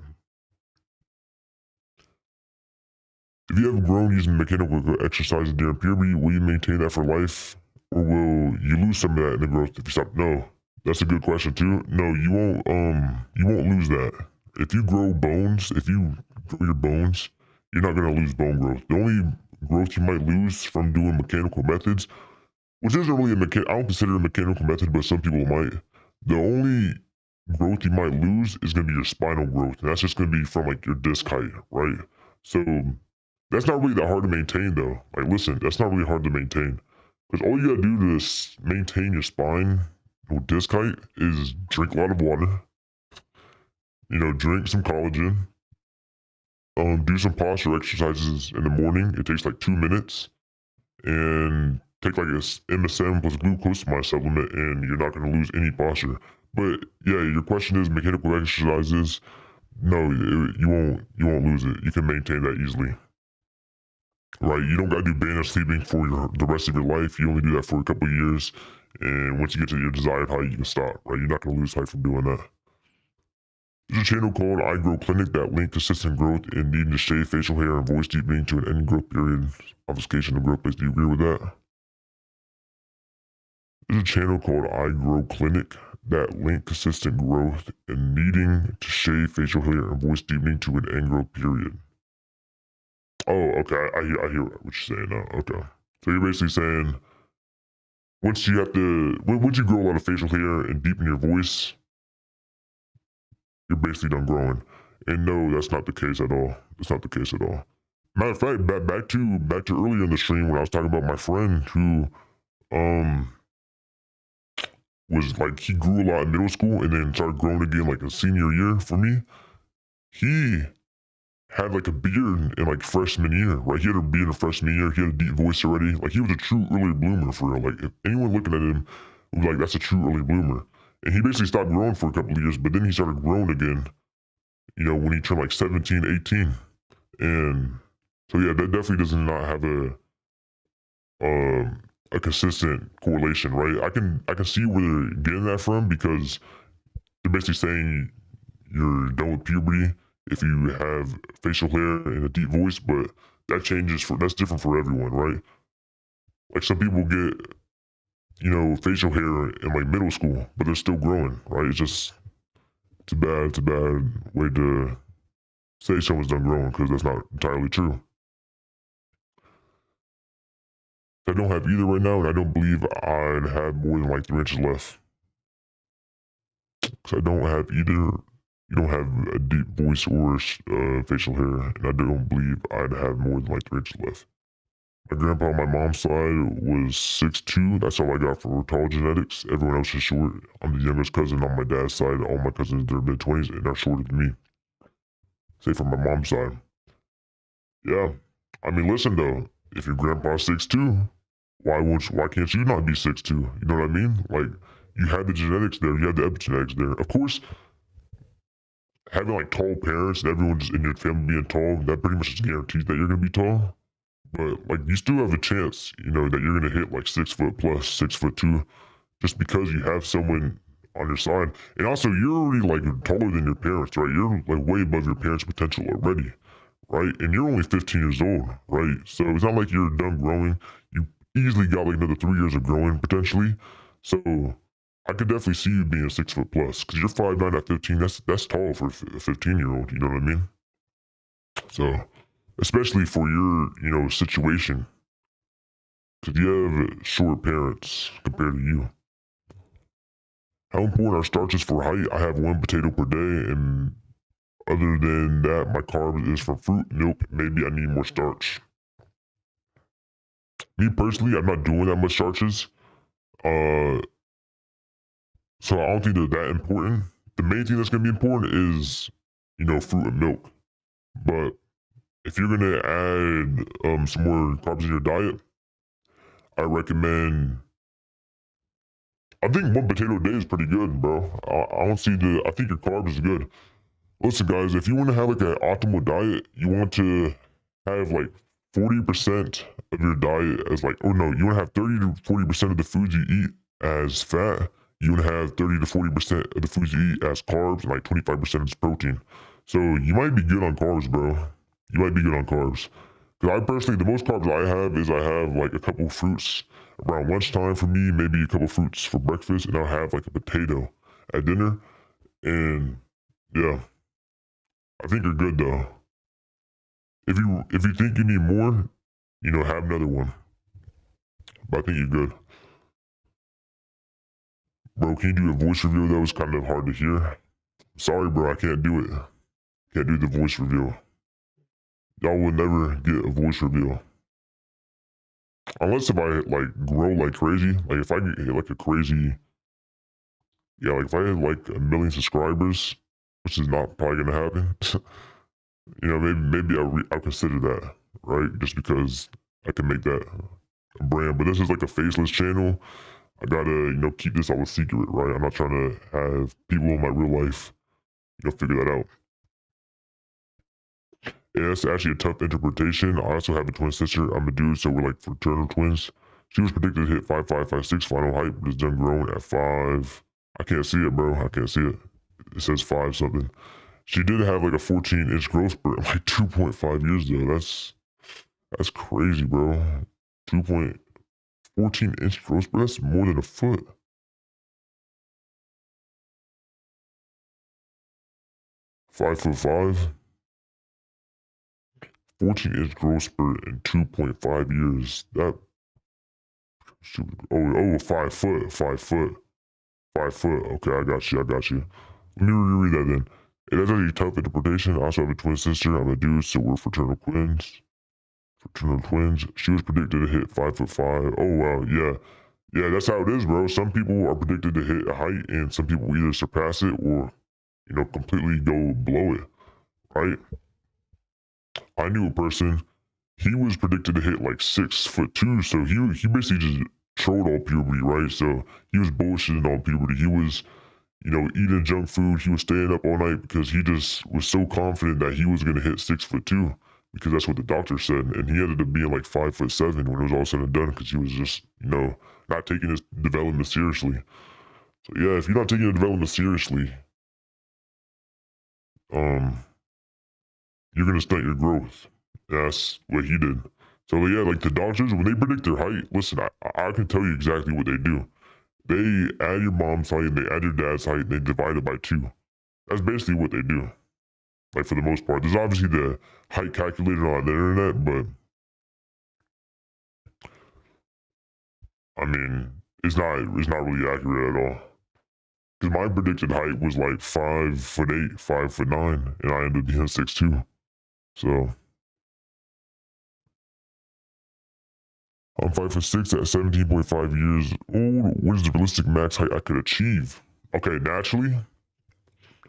If you have grown using mechanical exercise during puberty, will you maintain that for life? Or will you lose some of that in the growth if you stop? No. That's a good question too. No, you won't lose that. If you grow bones, if you grow your bones, you're not gonna lose bone growth. The only growth you might lose from doing mechanical methods, which isn't really I don't consider it a mechanical method, but some people might. The only growth you might lose is gonna be your spinal growth, and that's just gonna be from like your disc height, right? So that's not really that hard to maintain though. Like listen, that's not really hard to maintain. Because all you gotta do to maintain your spine or disc height is drink a lot of water, drink some collagen, do some posture exercises in the morning. It takes like 2 minutes, and take like a MSM plus glucosamine supplement, and you're not gonna lose any posture. But yeah, your question is mechanical exercises. No, you won't lose it. You can maintain that easily. Right, you don't gotta do banded sleeping for the rest of your life. You only do that for a couple of years, and once you get to your desired height, you can stop. Right, you're not gonna lose height from doing that. There's a channel called I Grow Clinic that link consistent growth and needing to shave facial hair and voice deepening to an end growth period, obfuscation of growth. Do you agree with that? There's a channel called I Grow Clinic that link consistent growth and needing to shave facial hair and voice deepening to an end growth period. Oh, okay. I hear what you're saying now. Okay. So you're basically saying once you grow a lot of facial hair and deepen your voice, you're basically done growing. And no, that's not the case at all. That's not the case at all. Matter of fact, back to earlier in the stream when I was talking about my friend who was like he grew a lot in middle school and then started growing again like a senior year for me. He had like a beard in like freshman year, right? He had a beard in freshman year. He had a deep voice already. Like he was a true early bloomer for real. Like if anyone looking at him would be like, that's a true early bloomer. And he basically stopped growing for a couple of years, but then he started growing again, when he turned like 17, 18. And so yeah, that definitely does not have a consistent correlation, right? I can see where they're getting that from because they're basically saying you're done with puberty if you have facial hair and a deep voice, but that's different for everyone, right? Like some people get, facial hair in like middle school, but they're still growing, right? It's a bad way to say someone's done growing because that's not entirely true. I don't have either right now, and I don't believe I'd have more than like 3 inches left. Because I don't have either. You don't have a deep voice or facial hair, and I don't believe I'd have more than like 3 inches left. My grandpa on my mom's side was 6'2". That's all I got for tall genetics. Everyone else is short. I'm the youngest cousin on my dad's side. All my cousins, they're mid-20s, and they're shorter than me. Say from my mom's side. Yeah. I mean, listen though. If your grandpa's 6'2", why can't you not be 6'2"? You know what I mean? Like, you have the genetics there. You have the epigenetics there. Of course, having like tall parents and everyone just in your family being tall, that pretty much just guarantees that you're gonna be tall. But like you still have a chance, that you're gonna hit like 6 foot plus, 6'2", just because you have someone on your side. And also you're already like taller than your parents, right? You're like way above your parents' potential already, right? And you're only 15 years old, right? So it's not like you're done growing. You easily got like another 3 years of growing potentially. So I could definitely see you being 6 foot plus because you're 5'9" at 15. That's tall for a 15-year-old. You know what I mean? So, especially for your situation, because you have short parents compared to you. How important are starches for height? I have 1 potato per day, and other than that, my carbs is from fruit, milk. Maybe I need more starch. Me personally, I'm not doing that much starches. Uh, so I don't think they're that important. The main thing that's gonna be important is, fruit and milk. But if you're gonna add some more carbs in your diet, I recommend. I think 1 potato a day is pretty good, bro. I don't see I think your carbs is good. Listen, guys, if you want to have like an optimal diet, you want to have like 40% of your diet as like, oh no, you want to have 30 to 40% of the foods you eat as fat. You want to have 30 to 40% of the foods you eat as carbs, and like 25% as protein. So you might be good on carbs, bro. You might be good on carbs. Because I personally, the most carbs I have like a couple fruits around lunchtime for me, maybe a couple fruits for breakfast, and I'll have like a potato at dinner. And yeah, I think you're good though. If you think you need more, have another one. But I think you're good. Bro, can you do a voice reveal? That was kind of hard to hear. Sorry, bro, I can't do it. Can't do the voice reveal. Y'all will never get a voice reveal. Unless if I like grow like crazy. Like if I get like a crazy, yeah, like if I had like 1 million subscribers, which is not probably gonna happen. Maybe I'll consider that, right? Just because I can make that a brand. But this is like a faceless channel. I gotta, keep this all a secret, right? I'm not trying to have people in my real life, figure that out. Yeah, it's actually a tough interpretation. I also have a twin sister. I'm a dude, so we're like fraternal twins. She was predicted to hit 5'5", 5'6" final height, but is done growing at 5. I can't see it, bro. I can't see it. It says 5 something. She did have like a 14-inch growth spurt in like 2.5 years though. That's crazy, bro. 2.14-inch growth spurt. That's more than a foot. 5'5". 14-inch growth spurt in 2.5 years. That shoot. Oh, 5 foot. 5 foot. 5 foot. Okay, I got you. Let me reread that then. It is actually tough interpretation. I also have a twin sister. I'm a dude, so we're fraternal twins. She was predicted to hit 5'5". Oh wow, yeah. Yeah, that's how it is, bro. Some people are predicted to hit a height and some people either surpass it or, completely go below it. Right? I knew a person. He was predicted to hit like 6'2", so he basically just trolled all puberty, right? So he was bullshitting on puberty. He was, eating junk food. He was staying up all night because he just was so confident that he was gonna hit 6'2", because that's what the doctor said. And he ended up being like 5'7" when it was all said and done, because he was just, not taking his development seriously. So yeah, if you're not taking your development seriously, um, you're gonna stunt your growth. That's what he did. So yeah, like the doctors, when they predict their height, listen, I can tell you exactly what they do. They add your mom's height, and they add your dad's height, and they divide it by 2. That's basically what they do. Like for the most part, there's obviously the height calculator on the internet, but I mean, it's not really accurate at all. Because my predicted height was like 5'8", 5'9", and I ended up being 6'2". So I'm 5'6" at 17.5 years old. What is the realistic max height I could achieve? Okay, naturally,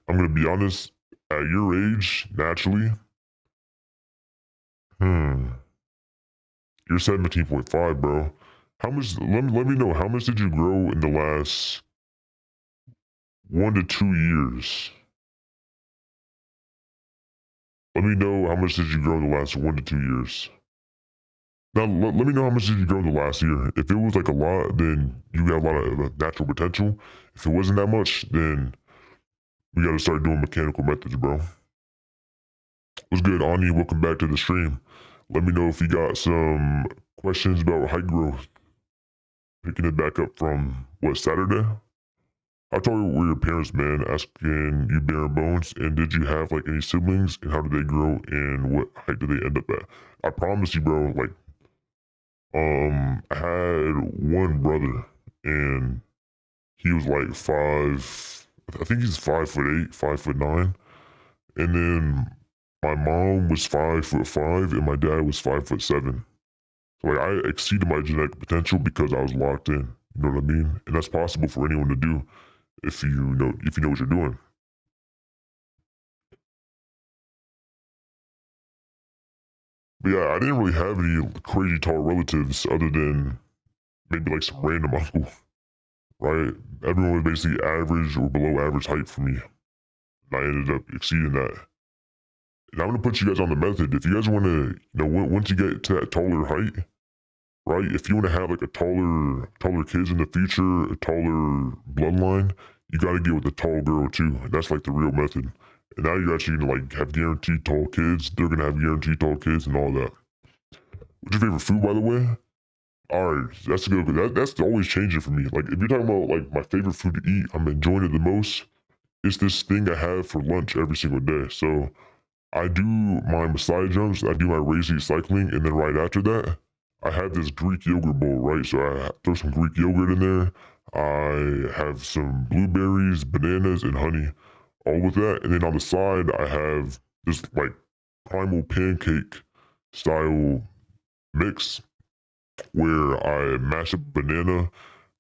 I'm gonna be honest. At your age, naturally, you're 17.5, bro. How much? Let me know. How much did you grow in the last 1 to 2 years? Let me know how much did you grow in the last 1 to 2 years. Now, let me know how much did you grow in the last year. If it was like a lot, then you got a lot of natural potential. If it wasn't that much, then we got to start doing mechanical methods, bro. What's good, Ani? Welcome back to the stream. Let me know if you got some questions about height growth. Picking it back up from, what, Saturday? How tall were your parents, man? Asking you bare bones. And did you have like any siblings? And how did they grow? And what height did they end up at? I promise you, bro. Like, I had one brother, and he was like 5. I think he's 5'8", 5'9", and then my mom was 5'5", and my dad was 5'7". So like I exceeded my genetic potential because I was locked in. You know what I mean? And that's possible for anyone to do if you know what you're doing. But yeah, I didn't really have any crazy tall relatives other than maybe like some random uncle, right? Everyone was basically average or below average height for me. And I ended up exceeding that. And I'm gonna put you guys on the method. If you guys want to, once you get to that taller height, right? If you want to have like a taller kids in the future, a taller bloodline, you got to get with the tall girl too. And that's like the real method. And now you're actually gonna like have guaranteed tall kids. They're gonna have guaranteed tall kids and all that. What's your favorite food, by the way? All right, that's good. That's always changing for me. Like if you're talking about like my favorite food to eat, I'm enjoying it the most. It's this thing I have for lunch every single day. So I do my Messiah jumps, I do my racy cycling, and then right after that, I have this Greek yogurt bowl, right? So I throw some Greek yogurt in there. I have some blueberries, bananas, and honey, all with that. And then on the side, I have this like primal pancake style mix where I mash up banana,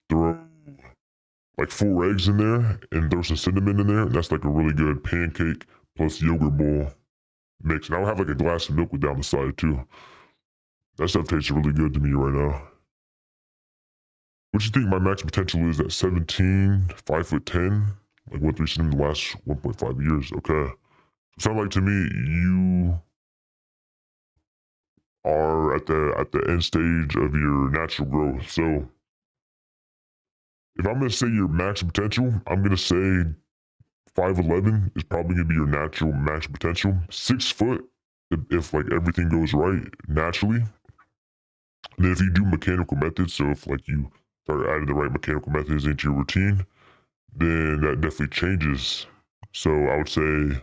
throw like 4 eggs in there, and throw some cinnamon in there. And that's like a really good pancake plus yogurt bowl mix. And I'll have like a glass of milk with down the side too. That stuff tastes really good to me right now. What do you think my max potential is at 17, 5'10"? Like what we've seen in the last 1.5 years. Okay. Sound like to me you are at the end stage of your natural growth. So if I'm gonna say your max potential, I'm gonna say 5'11" is probably gonna be your natural max potential. 6 foot, if like everything goes right naturally. And then if you do mechanical methods, so if like you start adding the right mechanical methods into your routine, then that definitely changes. So I would say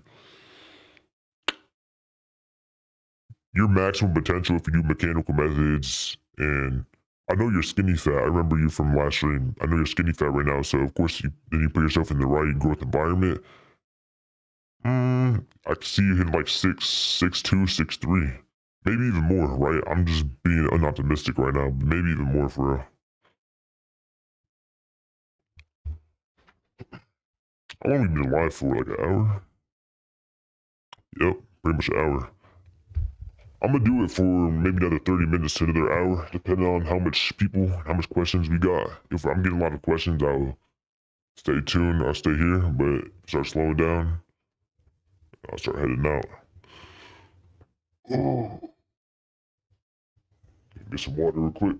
your maximum potential if you do mechanical methods, and I know you're skinny fat. I remember you from last stream. I know you're skinny fat right now. So of course then you put yourself in the right growth environment. I can see you hitting like 6'2", 6'3", maybe even more, right? I'm just being unoptimistic right now, but maybe even more for real. How long have you been alive for? Like an hour? Yep, pretty much an hour. I'm gonna do it for maybe another 30 minutes to another hour, depending on how much people, how much questions we got. If I'm getting a lot of questions, I'll stay tuned. I'll stay here, but start slowing down. I'll start heading out. Oh, get some water real quick.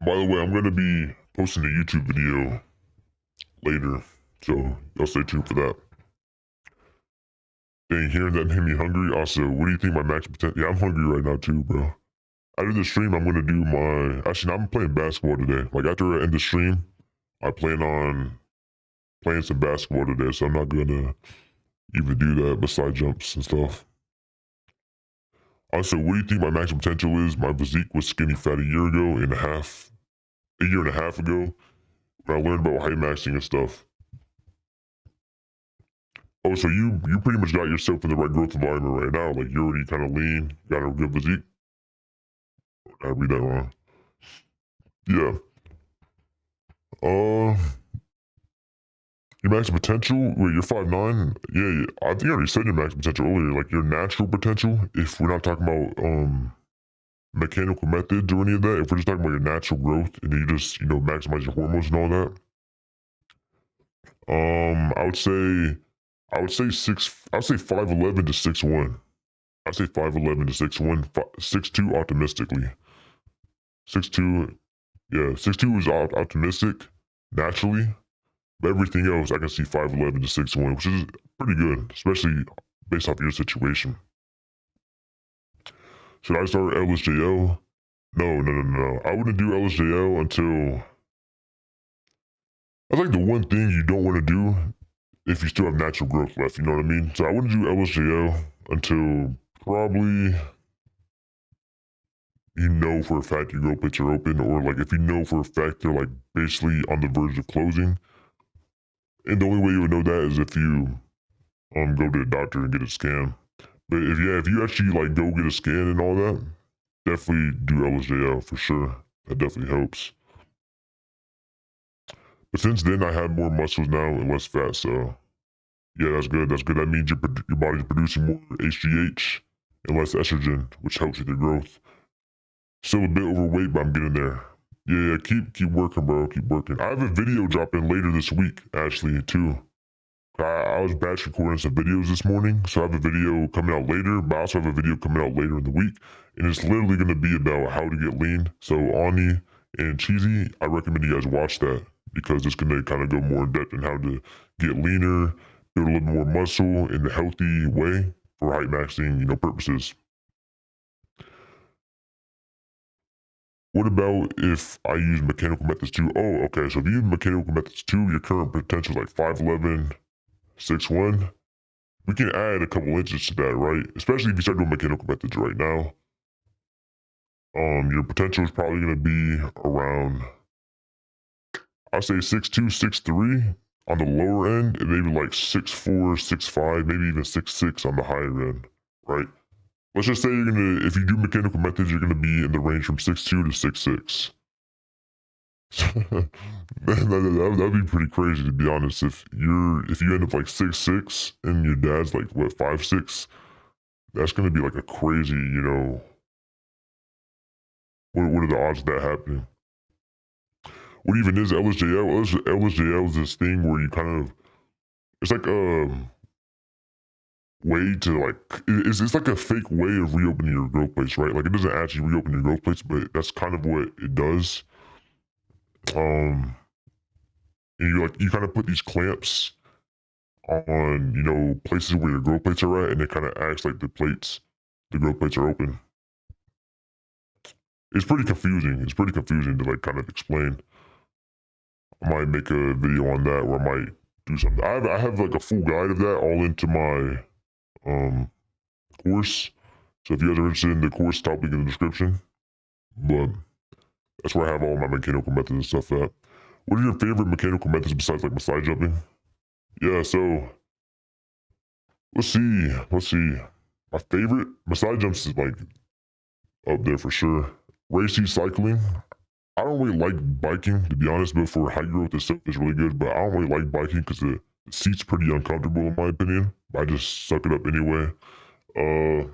By the way, I'm gonna be posting a YouTube video later, so y'all stay tuned for that. Dang, hearing that made me hungry. Also, what do you think my max potential? Yeah, I'm hungry right now too, bro. After the stream, I'm gonna do my. Actually, no, I'm playing basketball today. Like after I end the stream, I plan on playing some basketball today, so I'm not gonna even do that beside jumps and stuff. Also, what do you think my maximum potential is? My physique was skinny fat a year and a half ago, when I learned about height maxing and stuff. Oh, so you pretty much got yourself in the right growth environment right now. Like you're already kind of lean, got a good physique. I read that wrong. Yeah. Uh, your max potential. Wait, you're 5'9". Yeah, I think I already said your max potential earlier. Like your natural potential. If we're not talking about mechanical methods or any of that, if we're just talking about your natural growth and then you just maximize your hormones and all that. I would say 5'11" to 6'1". I'd say 5'11" to 6'1", 6'2" optimistically. 6'2", yeah, 6'2" is optimistic naturally. But everything else, I can see 5'11" to 6'1", which is pretty good, especially based off your situation. Should I start LSJL? No. I wouldn't do LSJL until. That's like the one thing you don't want to do if you still have natural growth left, you know what I mean? So I wouldn't do LSJL until probably for a fact your growth plates are open, or like if for a fact they're like basically on the verge of closing. And the only way you would know that is if you go to a doctor and get a scan. But if you actually like go get a scan and all that, definitely do LSJL for sure. That definitely helps. But since then, I have more muscles now and less fat, so yeah, that's good. That's good. That means your body's producing more HGH and less estrogen, which helps with your growth. Still a bit overweight, but I'm getting there. Yeah, keep working, bro. Keep working. I have a video dropping later this week, actually, too. I was batch recording some videos this morning, so I have a video coming out later, but I also have a video coming out later in the week, and it's literally going to be about how to get lean. So Ani and Cheesy, I recommend you guys watch that because it's going to kind of go more in depth on how to get leaner, build a little more muscle in a healthy way for height maxing, purposes. What about if I use mechanical methods too? Oh, okay. So if you use mechanical methods too, your current potential is like 5'11", 6'1". We can add a couple inches to that, right? Especially if you start doing mechanical methods right now. Your potential is probably going to be around, I'll say 6'2", 6'3" on the lower end, and maybe like 6'4", 6'5", maybe even 6'6" on the higher end, right? Let's just say if you do mechanical methods, you're gonna be in the range from 6'2" to 6'6". That'd be pretty crazy, to be honest. If you end up like 6'6" and your dad's like what 5'6", that's gonna be like a crazy, what are the odds of that happening? What even is LSJL? LSJL is this thing where you kind of, it's like way to like it's like a fake way of reopening your growth plates, right? Like it doesn't actually reopen your growth plates, but that's kind of what it does. And you kind of put these clamps on places where your growth plates are at, and it kind of acts like the growth plates are open. It's pretty confusing. It's pretty confusing to like kind of explain. I might make a video on that, or I might do something. I have like a full guide of that all into my course. So if you guys are interested in the course, topic in the description. But that's where I have all my mechanical methods and stuff at. What are your favorite mechanical methods besides like beside jumping? Yeah, so let's see. My favorite beside jumps is like up there for sure. Racy cycling. I don't really like biking, to be honest, but for height growth, this stuff is really good. But I don't really like biking because the seat's pretty uncomfortable in my opinion. But I just suck it up anyway. Uh,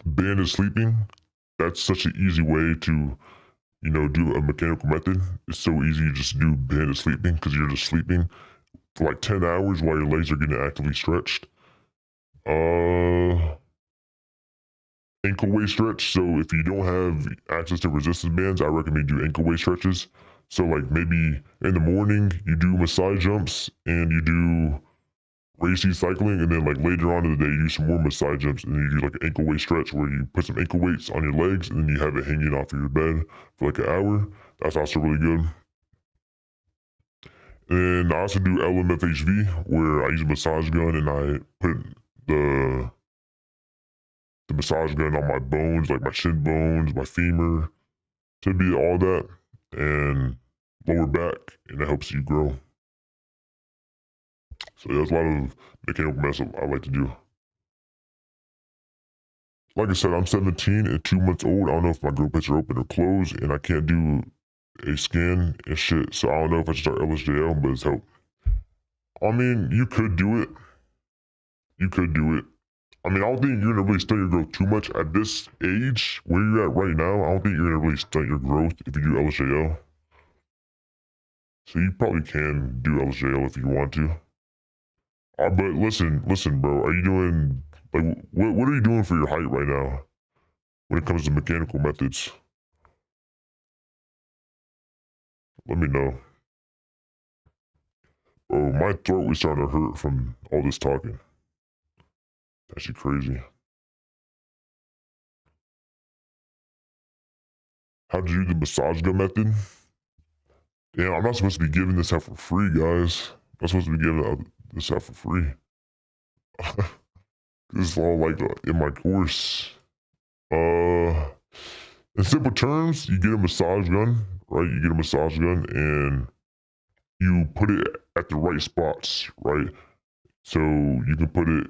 band is sleeping. That's such an easy way to, do a mechanical method. It's so easy to just do band is sleeping because you're just sleeping for like 10 hours while your legs are getting actively stretched. Uh, ankle weight stretch. So if you don't have access to resistance bands, I recommend you ankle weight stretches. So like maybe in the morning you do massage jumps and you do racy cycling, and then like later on in the day you do some more massage jumps, and then you do like an ankle weight stretch where you put some ankle weights on your legs and then you have it hanging off of your bed for like an hour. That's also really good. And I also do LMFHV where I use a massage gun and I put the the massage gun on my bones, like my shin bones, my femur, tibia, all that, and lower back, and it helps you grow. So yeah, there's a lot of mechanical muscle I like to do. Like I said, I'm 17 and 2 months old. I don't know if my girl pits are open or closed, and I can't do a scan and shit. So I don't know if I should start LSJL, but it's help. I mean, you could do it. You could do it. I mean, I don't think you're gonna really stunt your growth too much at this age where you're at right now. I don't think you're gonna really stunt your growth if you do LSJL. So you probably can do LSJL if you want to. But listen, bro. Are you doing like what are you doing for your height right now when it comes to mechanical methods? Let me know. Bro, my throat is starting to hurt from all this talking. That's actually crazy. How'd you do the massage gun method? Yeah, I'm not supposed to be giving this out for free, guys. I'm not supposed to be giving this out for free. This is all like in my course. Uh, in simple terms, you get a massage gun, right? You get a massage gun and you put it at the right spots, right? So you can put it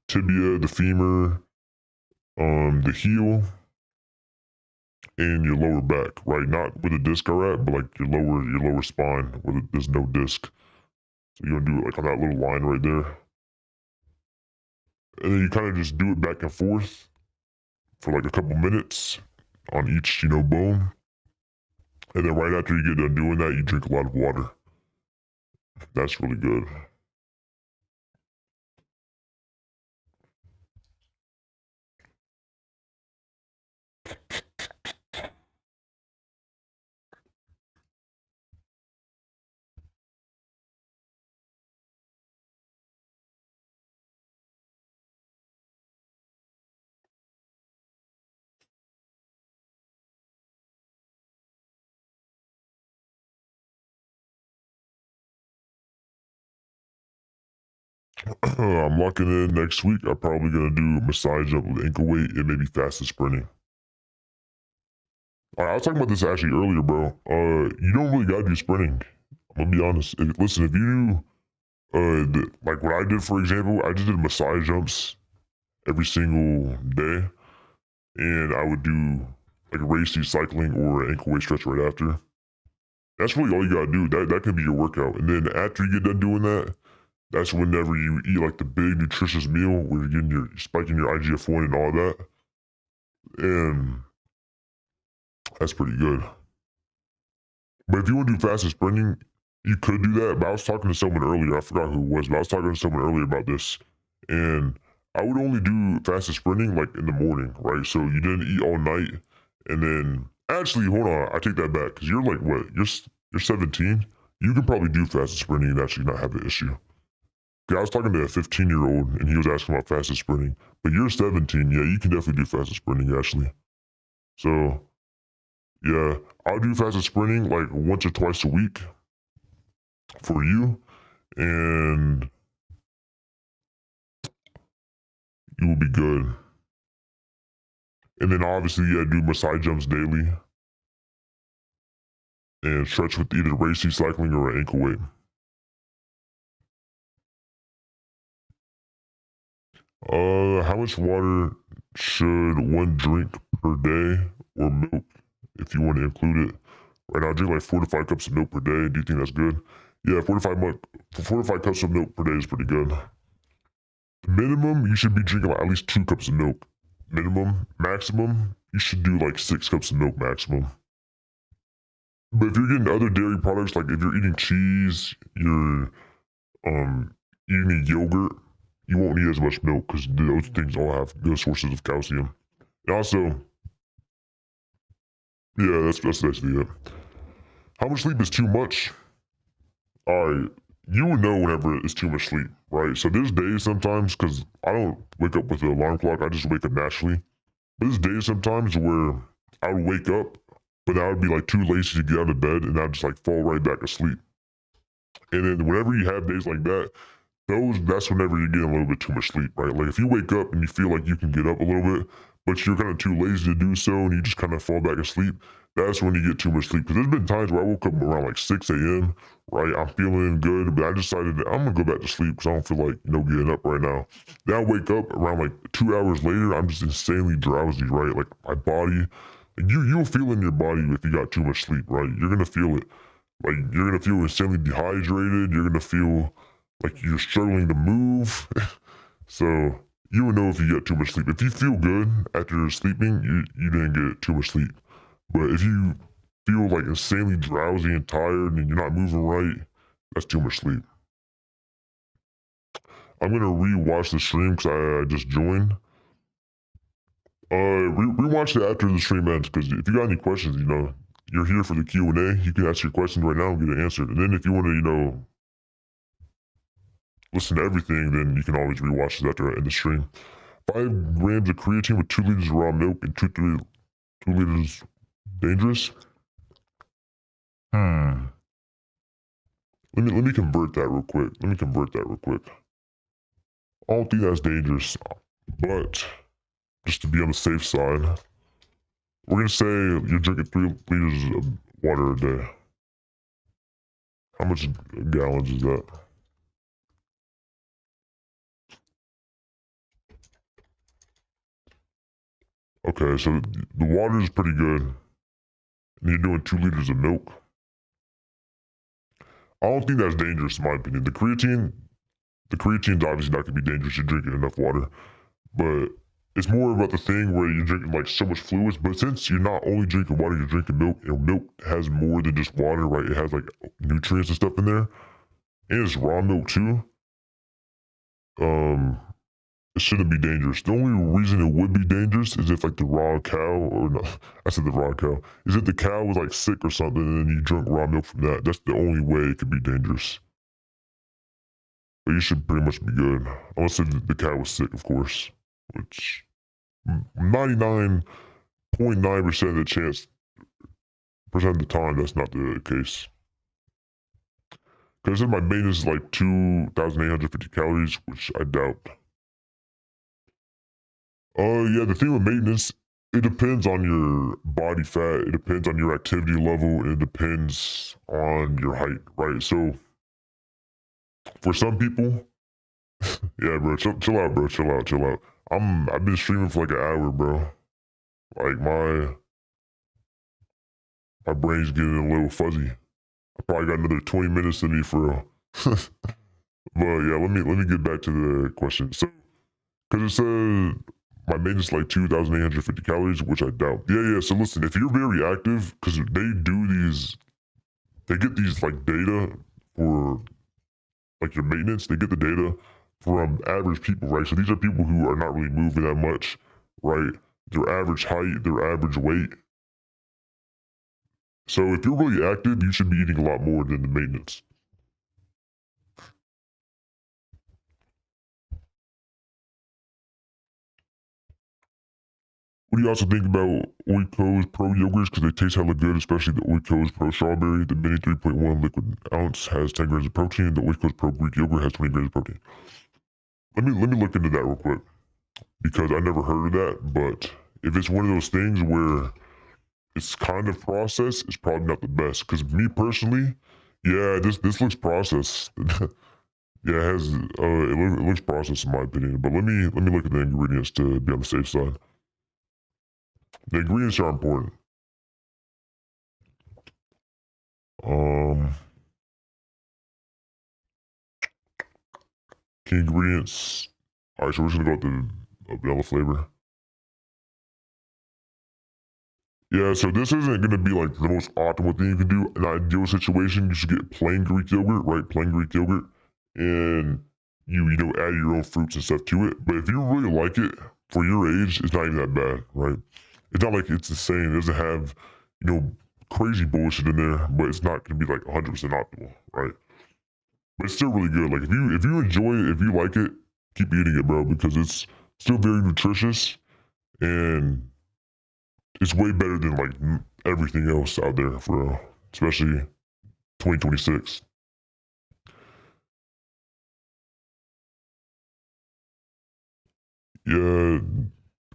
tibia, the femur, the heel, and your lower back, right? Not where the disc are at, but like your lower spine where there's no disc. So you're gonna do it like on that little line right there. And then you kind of just do it back and forth for like a couple minutes on each, bone. And then right after you get done doing that, you drink a lot of water. That's really good. I'm locking in next week. I'm probably gonna do a massage up with ankle weight and maybe fastest sprinting. I was talking about this actually earlier, bro. You don't really gotta do sprinting. I'm gonna be honest. Listen, if you do, like what I did, for example, I just did massage jumps every single day, and I would do like a racy cycling or an ankle weight stretch right after. That's really all you gotta do. That could be your workout. And then after you get done doing that, that's whenever you eat like the big nutritious meal where you're getting your spiking your IGF-1 and all that. And that's pretty good. But if you want to do faster sprinting, you could do that. But I was talking to someone earlier. I forgot who it was, but I was talking to someone earlier about this. And I would only do faster sprinting like in the morning, right? So you didn't eat all night. And then actually, hold on, I take that back. Because you're like what? You're 17. You can probably do faster sprinting and actually not have an issue. I was talking to a 15-year-old and he was asking about fastest sprinting. But you're 17, yeah, you can definitely do fastest sprinting actually. So yeah, I'll do fastest sprinting like once or twice a week for you, and you will be good. And then obviously, yeah, do massage jumps daily and stretch with either racy cycling or an ankle weight. How much water should one drink per day or milk if you want to include it. Right now, I drink like 4 to 5 cups of milk per day. Do you think that's good? Yeah, 4 to 5 cups of milk per day is pretty good. The minimum, you should be drinking like at least 2 cups of milk. Minimum, maximum, you should do like 6 cups of milk maximum. But if you're getting other dairy products, like if you're eating cheese, you're eating yogurt, you won't need as much milk because those things all have good sources of calcium. And also, yeah, that's basically it. How much sleep is too much? All right, you would know whenever it's too much sleep, right? So there's days sometimes, because I don't wake up with an alarm clock, I just wake up naturally. But there's days sometimes where I would wake up, but I would be like too lazy to get out of bed, and I'd just like fall right back asleep. And then whenever you have days like that, that's whenever you're getting a little bit too much sleep, right? Like if you wake up and you feel like you can get up a little bit, but you're kind of too lazy to do so, and you just kind of fall back asleep, that's when you get too much sleep. Because there's been times where I woke up around like 6 a.m., right? I'm feeling good, but I decided that I'm gonna go back to sleep because I don't feel like getting up right now. Then I wake up around like 2 hours later, I'm just insanely drowsy, right? Like my body, like you'll feel in your body if you got too much sleep, right? You're gonna feel it. Like you're gonna feel insanely dehydrated. You're gonna feel like you're struggling to move. So you will know if you get too much sleep. If you feel good after sleeping, you didn't get too much sleep. But if you feel like insanely drowsy and tired and you're not moving right, that's too much sleep. I'm gonna rewatch the stream because I just joined. Rewatch it after the stream ends because if you got any questions, you're here for the Q&A. You can ask your questions right now and get it answered. And then if you want to, listen to everything, then you can always rewatch it after in the stream. 5 grams of creatine with 2 liters of raw milk and 2 liters dangerous. Let me convert that real quick. I don't think that's dangerous, but just to be on the safe side, we're gonna say you're drinking 3 liters of water a day. How much gallons is that? Okay, so the water is pretty good. And you're doing 2 liters of milk. I don't think that's dangerous in my opinion. The creatine's obviously not gonna be dangerous. You're drinking enough water, but it's more about the thing where you're drinking like so much fluids. But since you're not only drinking water, you're drinking milk, and milk has more than just water, right? It has like nutrients and stuff in there, and it's raw milk too. It shouldn't be dangerous. The only reason it would be dangerous is if like the raw cow, or not, I said the raw cow, is if the cow was like sick or something and then you drink raw milk from that. That's the only way it could be dangerous. But you should pretty much be good. Unless the cow was sick, of course. Which 99.9% of the percent of the time, that's not the case. Because my maintenance is like 2,850 calories, which I doubt. Yeah, the thing with maintenance, it depends on your body fat, it depends on your activity level, and it depends on your height, right? So, for some people, yeah, bro, chill out, bro, chill out. I've been streaming for like an hour, bro. Like my brain's getting a little fuzzy. I probably got another 20 minutes in me for real. But yeah, let me get back to the question. So, because it says my maintenance is like 2,850 calories, which I doubt. Yeah. So listen, if you're very active, because they get these like data for like your maintenance. They get the data from average people, right? So these are people who are not really moving that much, right? Their average height, their average weight. So if you're really active, you should be eating a lot more than the maintenance. What do you also think about Oikos Pro yogurts? Because they taste hella good, especially the Oikos Pro Strawberry. The mini 3.1 liquid ounce has 10 grams of protein. The Oikos Pro Greek yogurt has 20 grams of protein. Let me look into that real quick, because I never heard of that. But if it's one of those things where it's kind of processed, it's probably not the best. Because me personally, yeah, this looks processed. Yeah, it has it looks processed in my opinion. But let me look at the ingredients to be on the safe side. The ingredients are important. Um, Key ingredients. All right, so we're just gonna go with the vanilla flavor. Yeah, so this isn't gonna be like the most optimal thing you can do. In an ideal situation, you should get plain Greek yogurt, right? Plain Greek yogurt, and you know add your own fruits and stuff to it. But if you really like it for your age, it's not even that bad, right? It's not like it's insane. It doesn't have crazy bullshit in there, but it's not gonna be like 100% optimal, right? But it's still really good. Like if you enjoy it, if you like it, keep eating it, bro, because it's still very nutritious and it's way better than like everything else out there for real, especially 2026. Yeah,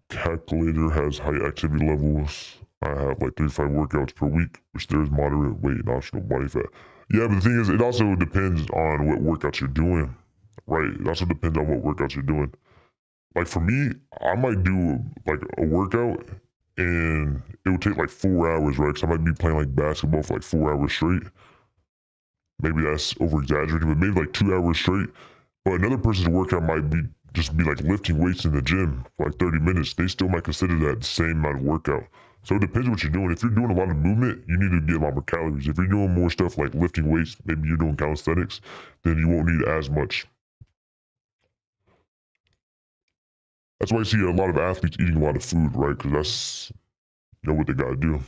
calculator has high activity levels. I have like 35 workouts per week, which there's moderate weight and optional body fat. Yeah, but the thing is, it also depends on what workouts you're doing, right? It also depends on what workouts you're doing. Like for me, I might do like a workout and it would take like 4 hours, right? Because I might be playing like basketball for like 4 hours straight. Maybe that's over exaggerating, but maybe like 2 hours straight. But another person's workout might be just be like lifting weights in the gym for like 30 minutes. They still might consider that the same amount of workout. So it depends what you're doing. If you're doing a lot of movement, you need to get a lot more calories. If you're doing more stuff like lifting weights, maybe you're doing calisthenics, then you won't need as much. That's why I see a lot of athletes eating a lot of food, right? Because that's what they gotta do.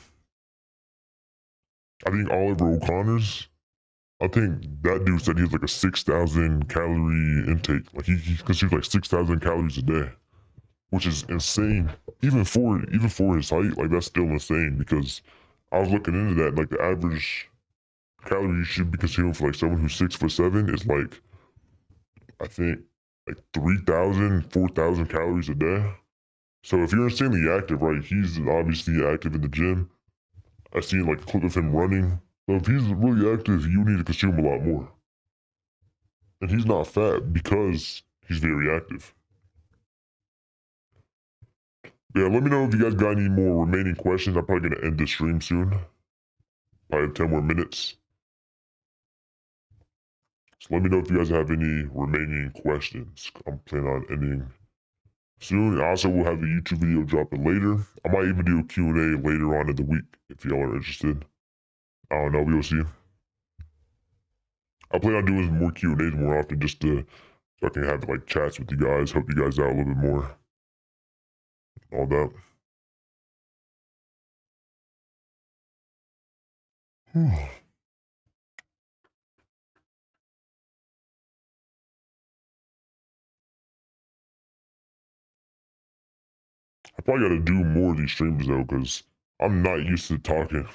I think Oliver O'Connor's. I think that dude said he has like a 6,000 calorie intake. Like he consumes like 6,000 calories a day, which is insane. Even for his height, like that's still insane because I was looking into that. Like the average calorie you should be consuming for like someone who's 6'7" is like I think like 3,000, 4,000 calories a day. So if you're insanely active, right? He's obviously active in the gym. I seen like a clip of him running. So if he's really active, you need to consume a lot more. And he's not fat because he's very active. Yeah, let me know if you guys got any more remaining questions. I'm probably gonna end the stream soon. Probably have 10 more minutes. So let me know if you guys have any remaining questions. I'm planning on ending soon. Also, we'll have a YouTube video dropping later. I might even do a Q&A later on in the week if y'all are interested. I don't know. We'll see. I plan on doing more Q&As more often just to so I can have like chats with you guys, help you guys out a little bit more. All that. I probably got to do more of these streams though, because I'm not used to talking,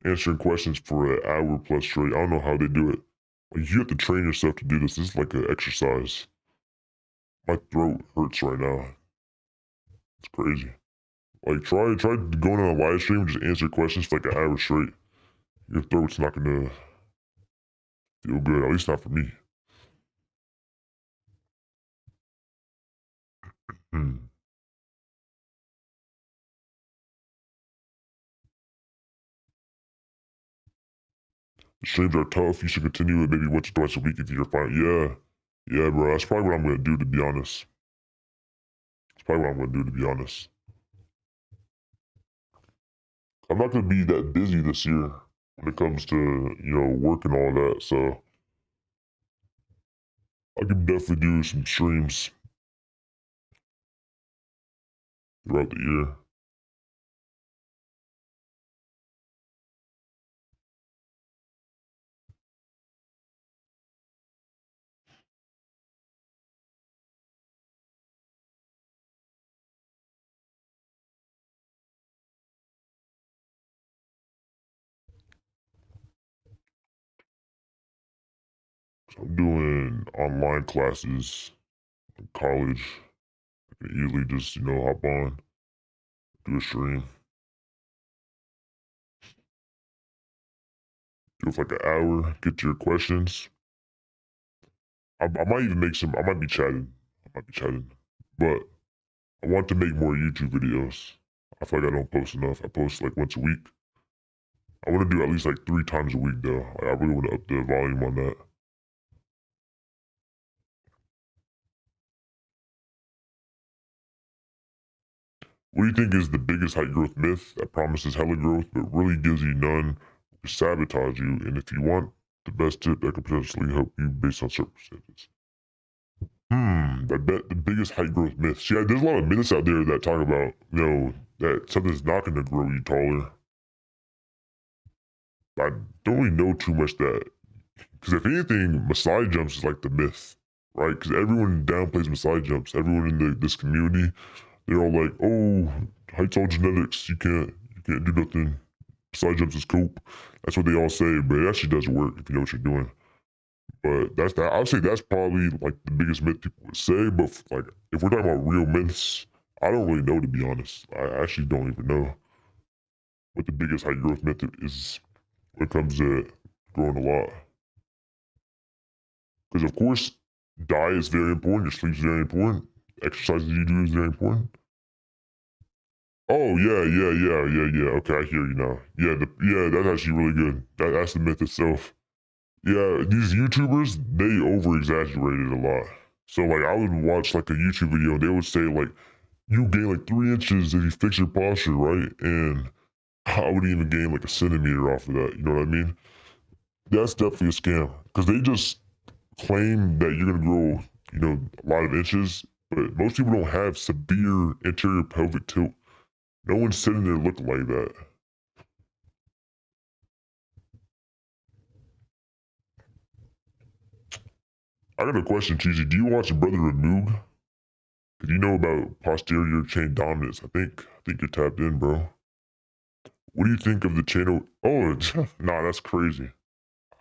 answering questions for an hour plus straight. I don't know how they do it. Like, you have to train yourself to do this. This is like an exercise. My throat hurts right now. It's crazy. Like try going on a live stream and just answer questions for like an hour straight. Your throat's not gonna feel good. At least not for me. Hmm. The streams are tough. You should continue it maybe once or twice a week if you're fine. Yeah. Yeah, bro. That's probably what I'm gonna do to be honest. That's probably what I'm gonna do to be honest. I'm not gonna be that busy this year when it comes to work and all that. So I can definitely do some streams throughout the year. So I'm doing online classes in college. I can easily just hop on, do a stream, do it for like an hour, get to your questions. I might even make some. I might be chatting. But I want to make more YouTube videos. I feel like I don't post enough. I post like once a week. I want to do at least like 3 times a week though. Like, I really want to up the volume on that. What do you think is the biggest height growth myth that promises hella growth but really gives you none, to sabotage you? And if you want the best tip that could potentially help you based on circumstances. I bet the biggest height growth myth. See, there's a lot of myths out there that talk about, that something's not going to grow you taller. I don't really know too much that, because if anything, Messiah jumps is like the myth, right? Because everyone downplays Messiah jumps. Everyone in this community, they're all like, "Oh, height's all genetics. You can't do nothing. Messiah jumps is cool." That's what they all say, but it actually does work if you know what you're doing. But that's that. I would say that's probably like the biggest myth people would say. But like, if we're talking about real myths, I don't really know, to be honest. I actually don't even know what the biggest height growth myth is when it comes to growing a lot. Because of course, diet is very important. Your sleep is very important. Exercises you do is very important. Oh yeah. Okay, I hear you now. Yeah, that's actually really good. That's the myth itself. Yeah, these YouTubers, they over exaggerate it a lot. So like I would watch like a YouTube video and they would say like you gain like 3 inches if you fix your posture, right? And I wouldn't even gain like a centimeter off of that. You know what I mean? That's definitely a scam. Because they just claim that you're gonna grow, a lot of inches, but most people don't have severe anterior pelvic tilt. No one's sitting there looking like that. I got a question, Cheesy. Do you watch Brother Moog? Cause you know about posterior chain dominance. I think you're tapped in, bro. What do you think of the channel? Oh, nah, that's crazy.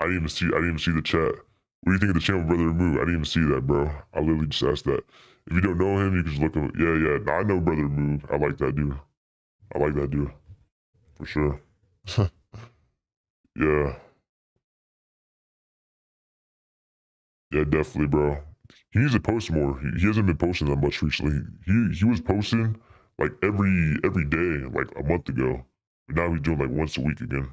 I didn't even see the chat. What do you think of the channel Brother Moog? I didn't even see that, bro. I literally just asked that. If you don't know him, you can just look him. Yeah. Nah, I know Brother Moog. I like that dude. I like that dude for sure. Yeah, yeah, definitely, bro. He needs to post more. He hasn't been posting that much recently. He was posting like every day, like a month ago. But now he's doing like once a week again.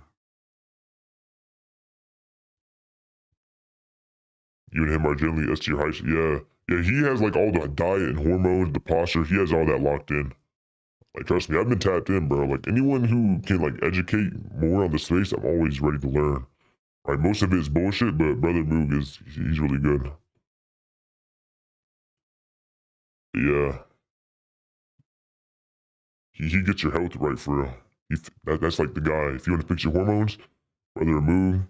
You and him are generally S tier heights. Yeah. He has like all the diet and hormones, the posture. He has all that locked in. Like trust me, I've been tapped in, bro. Like anyone who can like educate more on the space, I'm always ready to learn. Right, most of it is bullshit, but Brother Moog he's really good. Yeah, he gets your health right for real. That's like the guy. If you want to fix your hormones, Brother Moog.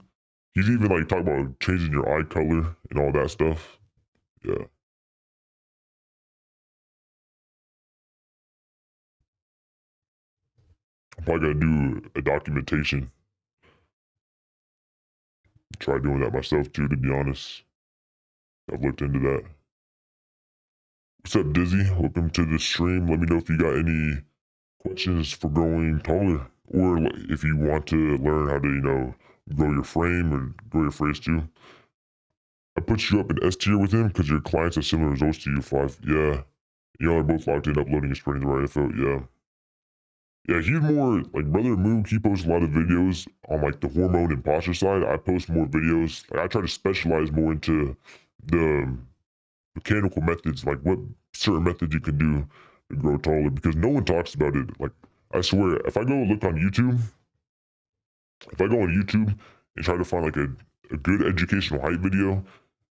He's even like talking about changing your eye color and all that stuff. Yeah, I'm probably gonna do a documentation. Try doing that myself too, to be honest. I've looked into that. What's up, Dizzy? Welcome to the stream. Let me know if you got any questions for growing taller, or if you want to learn how to, grow your frame or grow your face too. I put you up in S tier with him because your clients have similar results to you, Five. Yeah, y'all are both locked in, uploading and spreading the right info. Yeah. Yeah, he's more like Brother Moog. He posts a lot of videos on like the hormone and posture side. I post more videos. Like I try to specialize more into the mechanical methods, like what certain methods you can do to grow taller, because no one talks about it. Like I swear, if I go look on YouTube, if I go on YouTube and try to find like a good educational height video,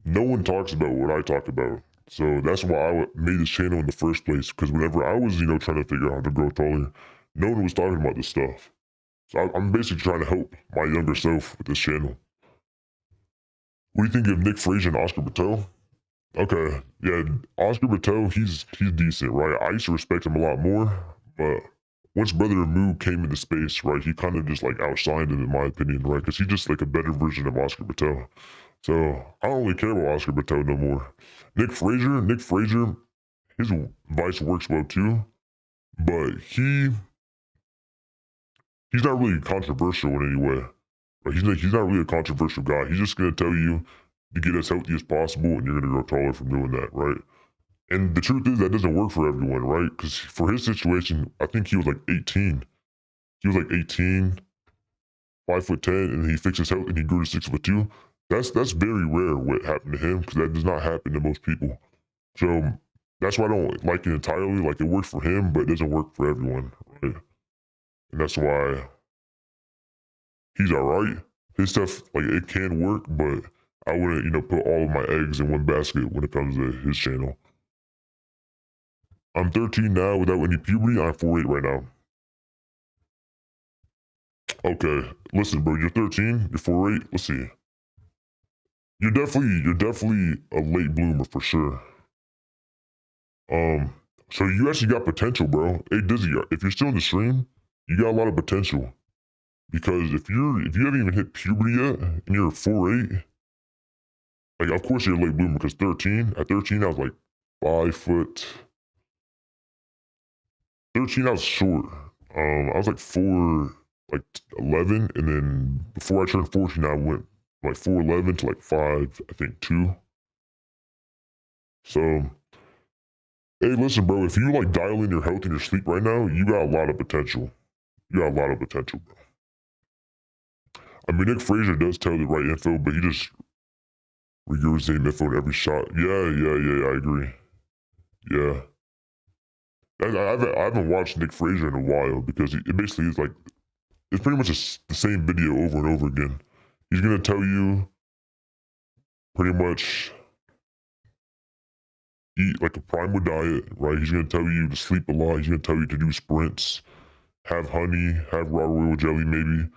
no one talks about what I talk about. So that's why I made this channel in the first place. Because whenever I was, trying to figure out how to grow taller, no one was talking about this stuff. So I'm basically trying to help my younger self with this channel. What do you think of Nick Frazier and Oscar Patel? Okay, yeah, Oscar Patel, he's decent, right? I used to respect him a lot more, but once Brother Moog came into space, right, he kind of just like outshined him in my opinion, right? Because he's just like a better version of Oscar Patel. So I don't really care about Oscar Patel no more. Nick Frazier, his advice works well too, but he's not really controversial in any way. Right? He's not really a controversial guy. He's just gonna tell you to get as healthy as possible, and you're gonna grow taller from doing that, right? And the truth is that doesn't work for everyone, right? Because for his situation, I think he was like 18. He was like 18, 5'10", and he fixed his health and he grew to 6'2". That's very rare what happened to him because that does not happen to most people. So that's why I don't like it entirely. Like it works for him, but it doesn't work for everyone, right? And that's why he's all right. His stuff, like it can work, but I wouldn't, put all of my eggs in one basket when it comes to his channel. I'm 13 now without any puberty. I'm 4'8" right now. Okay, listen, bro. You're 13. You're 4'8". Let's see. You're definitely a late bloomer for sure. Um, so you actually got potential, bro. Hey, Dizzy, if you're still in the stream, you got a lot of potential. Because if you haven't even hit puberty yet and you're 4'8", like of course you're a late bloomer because 13. At 13, I was like 5 foot. 13, I was short. I was like 4'11", and then before I turned 14, I went like 4'11" to like 5, I think 2. So, hey, listen, bro. If you like dial in your health and your sleep right now, you got a lot of potential. You got a lot of potential, bro. I mean, Nick Frazier does tell the right info, but he just regurgitates info in every shot. Yeah. I agree. Yeah. I haven't watched Nick Frazier in a while because it basically is like it's pretty much the same video over and over again. He's gonna tell you pretty much eat like a primal diet, right? He's gonna tell you to sleep a lot. He's gonna tell you to do sprints, have honey, have raw royal jelly maybe.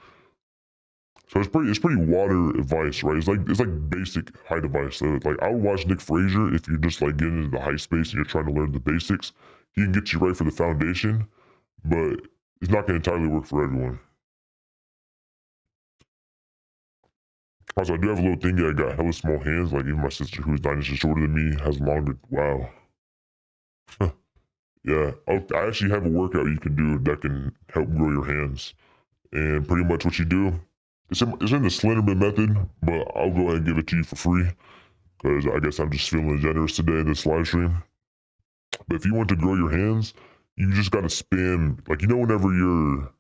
So it's pretty water advice, right? It's like basic height advice. So like I would watch Nick Frazier if you're just like getting into the height space and you're trying to learn the basics. He can get you right for the foundation, but it's not gonna entirely work for everyone. Also, I do have a little thingy. I got hella small hands. Like even my sister, who's 9 inches shorter than me, has longer. Wow. Yeah. I actually have a workout you can do that can help grow your hands. And pretty much what you do, it's in the Slenderman method, but I'll go ahead and give it to you for free because I guess I'm just feeling generous today in this live stream. But if you want to grow your hands, you just got to spam, like, whenever you're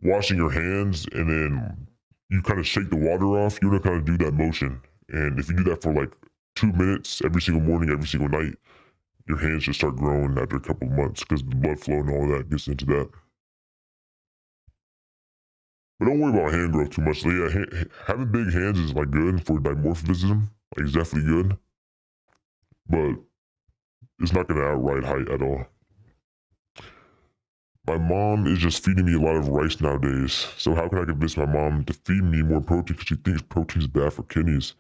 washing your hands and then you kind of shake the water off, you're going to kind of do that motion. And if you do that for like 2 minutes every single morning, every single night, your hands should start growing after a couple of months because the blood flow and all that gets into that. But don't worry about hand growth too much. So yeah, having big hands is like good for dimorphism. Like it's definitely good, but it's not gonna outright height at all. My mom is just feeding me a lot of rice nowadays. So how can I convince my mom to feed me more protein because she thinks protein is bad for kidneys?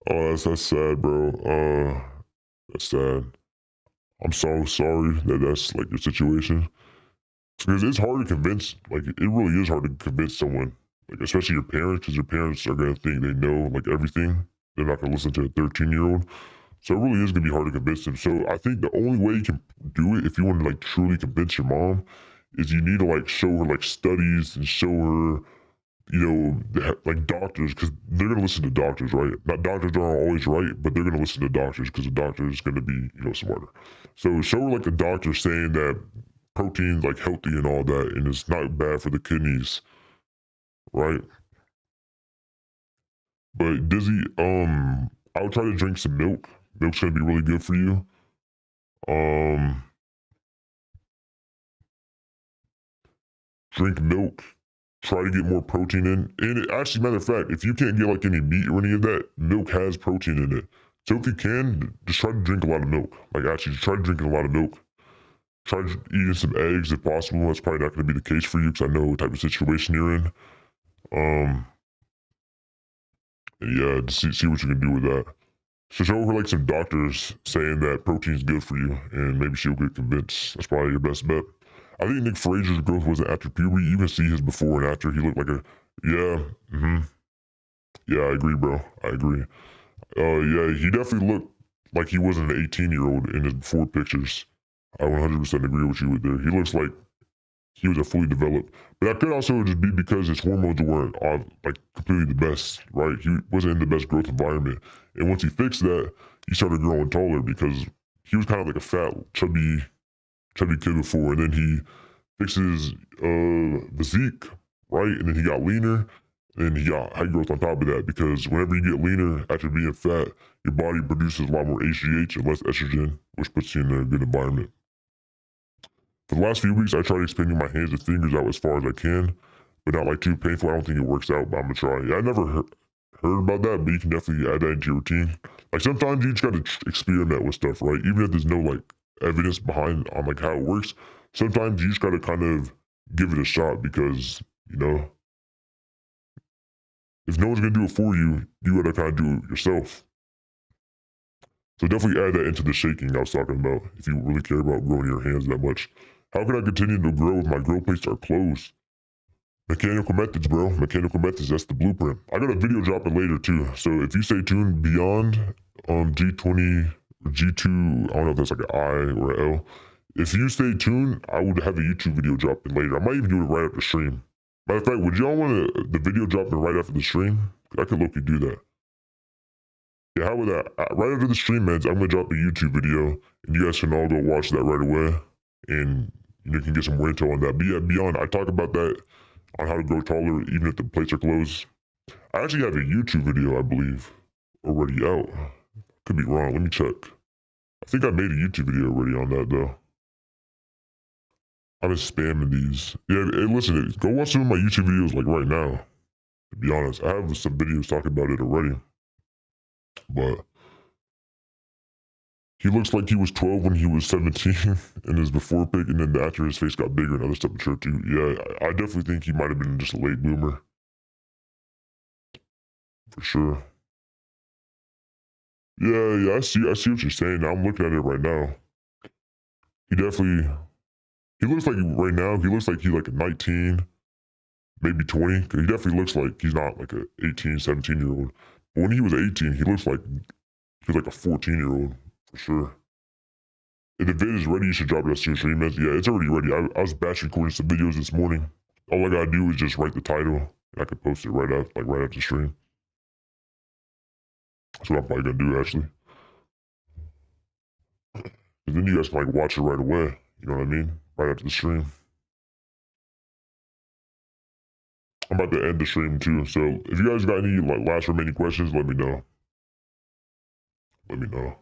Oh, that's sad, bro. That's sad. I'm so sorry that that's like your situation. Because it's hard to convince, like, it really is hard to convince someone, like, especially your parents, because your parents are going to think they know, like, everything. They're not going to listen to a 13-year-old. So it really is going to be hard to convince them. So I think the only way you can do it, if you want to, like, truly convince your mom, is you need to, like, show her, like, studies and show her, like, doctors, because they're going to listen to doctors, right? Not doctors aren't always right, but they're going to listen to doctors because the doctor is going to be, smarter. So show her, like, a doctor saying that protein's like healthy and all that, and it's not bad for the kidneys, right? But Dizzy, I would try to drink some milk. Milk's gonna be really good for you. Um, Drink milk. Try to get more protein in. And actually, matter of fact, if you can't get like any meat or any of that, milk has protein in it. So if you can, just try to drink a lot of milk. Like actually, try drinking a lot of milk. Try eating some eggs if possible. That's probably not going to be the case for you because I know what type of situation you're in. And yeah, to see what you can do with that. So show her like some doctors saying that protein's good for you, and maybe she'll get convinced. That's probably your best bet. I think Nick Frazier's growth wasn't after puberty. You can see his before and after. He looked like a yeah. I agree, bro. I agree. Yeah, he definitely looked like he wasn't an 18-year-old in his before pictures. I 100% agree with you with there. He looks like he was a fully developed. But that could also just be because his hormones weren't like completely the best, right? He wasn't in the best growth environment. And once he fixed that, he started growing taller because he was kind of like a fat, chubby kid before, and then he fixed his physique, right? And then he got leaner, and he got height growth on top of that because whenever you get leaner after being fat, your body produces a lot more HGH and less estrogen, which puts you in a good environment. For the last few weeks, I tried expanding my hands and fingers out as far as I can, but not like too painful. I don't think it works out, but I'm gonna try. Yeah, I never heard about that, but you can definitely add that into your routine. Like sometimes you just gotta experiment with stuff, right? Even if there's no like evidence behind on like how it works, sometimes you just gotta kind of give it a shot because if no one's gonna do it for you, you gotta kind of do it yourself. So definitely add that into the shaking I was talking about if you really care about growing your hands that much. How can I continue to grow if my grow plates are closed? Mechanical methods, bro. Mechanical methods, that's the blueprint. I got a video dropping later too. So if you stay tuned beyond G20 or G2, I don't know if that's like an I or an L. If you stay tuned, I would have a YouTube video dropping later. I might even do it right after the stream. Matter of fact, would y'all want the video dropping right after the stream? I could look you do that. Yeah, how about that? Right after the stream ends, I'm gonna drop a YouTube video, and you guys can all go watch that right away, and you can get some more intel on that. But yeah, beyond, I talk about that on how to grow taller even if the plates are closed. I actually have a YouTube video, I believe, already out. Could be wrong. Let me check. I think I made a YouTube video already on that though. I've been spamming these. Yeah, hey, listen, go watch some of my YouTube videos like right now. To be honest, I have some videos talking about it already. But he looks like he was 12 when he was 17 in his before pic, and then after his face got bigger and other stuff matured too. Yeah, I definitely think he might have been just a late bloomer. For sure. Yeah, I see what you're saying. I'm looking at it right now. He looks like right now, he looks like he's like a 19, maybe 20. He definitely looks like he's not like a 18, 17-year-old. But when he was 18, he looks like he was like a 14-year-old, for sure. If the vid is ready, you should drop it as soon as stream ends. Yeah, it's already ready. I was batch recording some videos this morning. All I gotta do is just write the title, and I can post it right after the stream. That's what I'm probably gonna do, actually. And then you guys can like watch it right away. You know what I mean? Right after the stream. I'm about to end the stream too. So if you guys got any like last remaining questions, let me know. Let me know.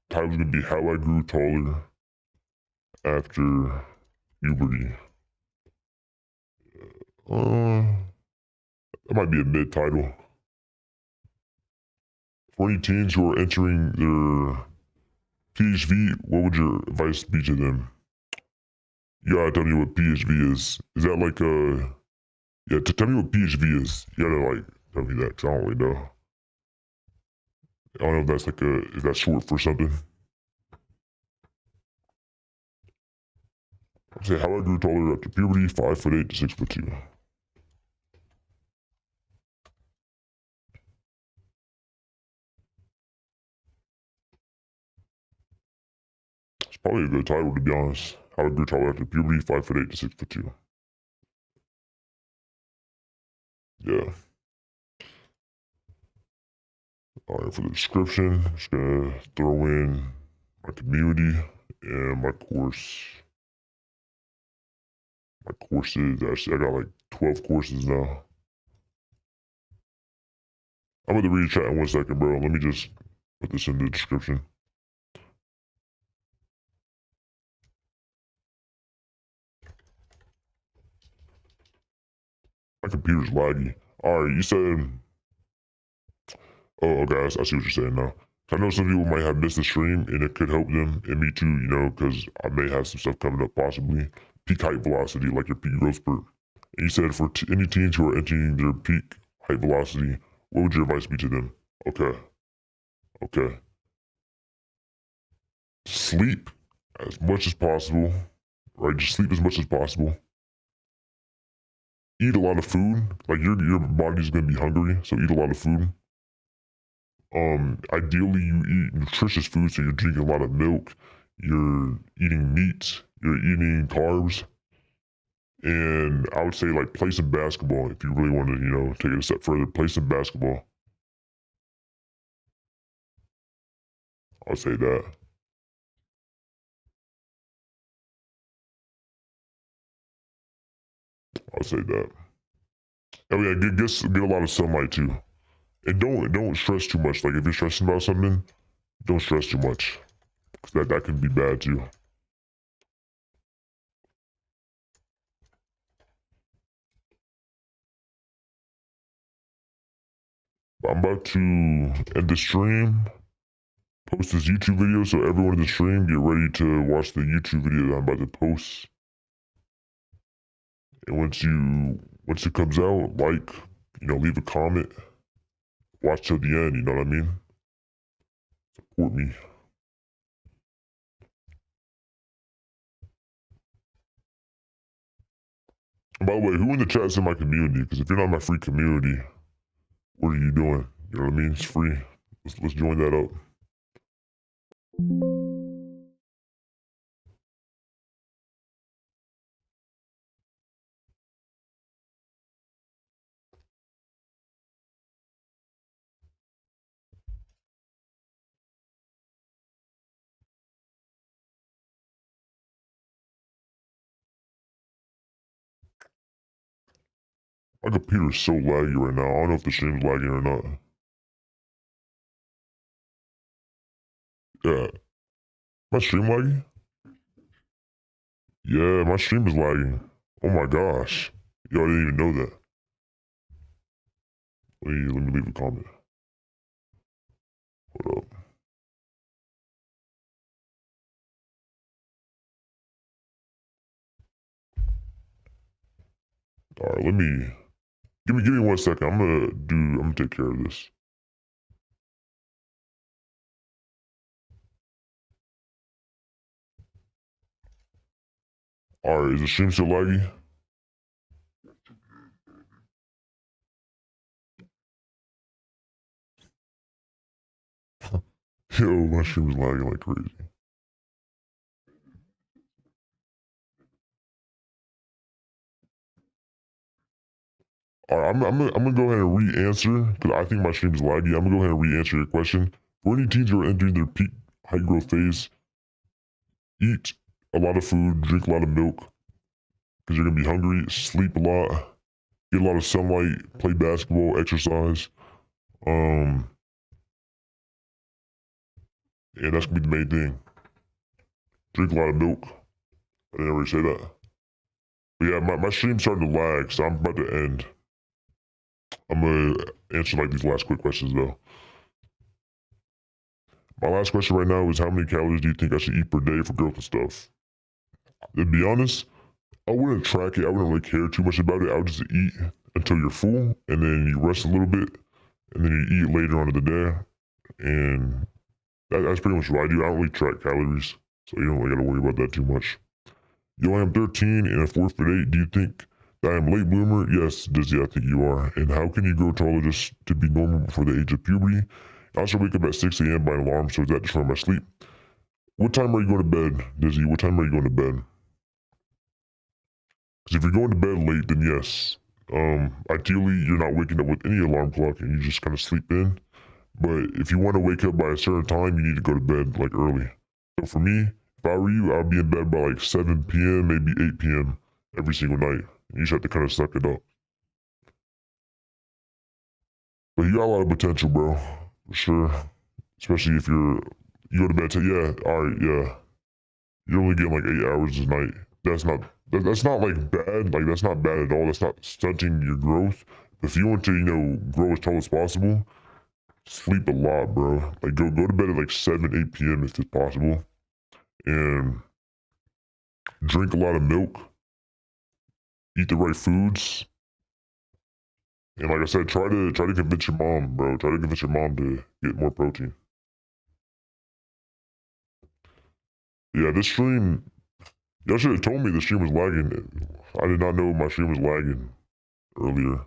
Title's gonna be How I Grew Taller After Puberty. That might be a mid title. For any teens who are entering their PHV, what would your advice be to them? You gotta tell me what PHV is. Is that like a... Yeah, tell me what PHV is. You gotta like tell me that, because I don't really know. I don't know if that's like if that's short for something. I'd say How I Grew Taller After Puberty, 5'8" to 6'2". It's probably a good title, to be honest. How I Grew Taller After Puberty, 5'8" to 6'2". Yeah. Alright, for the description, I'm just gonna throw in my community and my course. My courses, actually, I got like 12 courses now. I'm going to read the chat in 1 second, bro. Let me just put this in the description. My computer's laggy. Alright, you said... Oh, okay, I see what you're saying now. I know some people might have missed the stream, and it could help them, and me too, you know, because I may have some stuff coming up, possibly. Peak height velocity, like your peak growth spurt. And you said for any teens who are entering their peak height velocity, what would your advice be to them? Okay. Okay. Sleep as much as possible, right? Just sleep as much as possible. Eat a lot of food. Like your body's gonna be hungry, so eat a lot of food. Ideally you eat nutritious food, so you're drinking a lot of milk, you're eating meat, you're eating carbs, and I would say like play some basketball if you really want to, take it a step further. Play some basketball. I'll say that. I'll say that. Oh yeah, get a lot of sunlight too, and don't stress too much. Like if you're stressing about something, don't stress too much, because that can be bad too. I'm about to end the stream, post this YouTube video, so everyone in the stream get ready to watch the YouTube video that I'm about to post. And once it comes out, like, leave a comment, watch till the end. You know what I mean? Support me. And by the way, who in the chat is in my community? Because if you're not in my free community, what are you doing? You know what I mean? It's free. Let's join that up. My computer's so laggy right now. I don't know if the stream's lagging or not. Yeah. My stream lagging? Yeah, my stream is lagging. Oh my gosh. Yo, I didn't even know that. Let me leave a comment. Hold up. Alright, give me 1 second. I'm gonna take care of this. Alright, is the stream still laggy? Yo, my stream is lagging like crazy. Alright, I'm gonna go ahead and re-answer, because I think my stream is laggy. I'm gonna go ahead and re-answer your question. For any teens who are entering their peak height growth phase, eat a lot of food, drink a lot of milk, because you're gonna be hungry, sleep a lot, get a lot of sunlight, play basketball, exercise. And that's gonna be the main thing. Drink a lot of milk. I didn't already say that. But yeah, my stream's starting to lag, so I'm about to end. I'm gonna answer like these last quick questions though. My last question right now is how many calories do you think I should eat per day for growth and stuff? To be honest, I wouldn't track it. I wouldn't really care too much about it. I would just eat until you're full, and then you rest a little bit, and then you eat later on in the day. And that's pretty much what I do. I don't really track calories, so you don't really gotta worry about that too much. Yo, I am 13 and a 4'8". Do you think that I am late bloomer? Yes, Dizzy, I think you are. And how can you grow taller just to be normal before the age of puberty? I also wake up at 6 a.m. by an alarm, so is that destroying my sleep? What time are you going to bed, Dizzy? What time are you going to bed? Because if you're going to bed late, then yes. Ideally, you're not waking up with any alarm clock and you just kind of sleep in. But if you want to wake up by a certain time, you need to go to bed like early. So for me, if I were you, I'd be in bed by like 7 p.m., maybe 8 p.m. every single night. You just have to kind of suck it up. But you got a lot of potential, bro. For sure. Especially if you go to bed yeah, alright, yeah. You're only getting like 8 hours a night. That's not like bad. Like that's not bad at all. That's not stunting your growth. If you want to, grow as tall as possible, sleep a lot, bro. Like go to bed at like 7, 8 p.m. if it's possible. And drink a lot of milk. Eat the right foods. And like I said, try to convince your mom, bro. Try to convince your mom to get more protein. Yeah, this stream, y'all should have told me the stream was lagging. I did not know my stream was lagging earlier.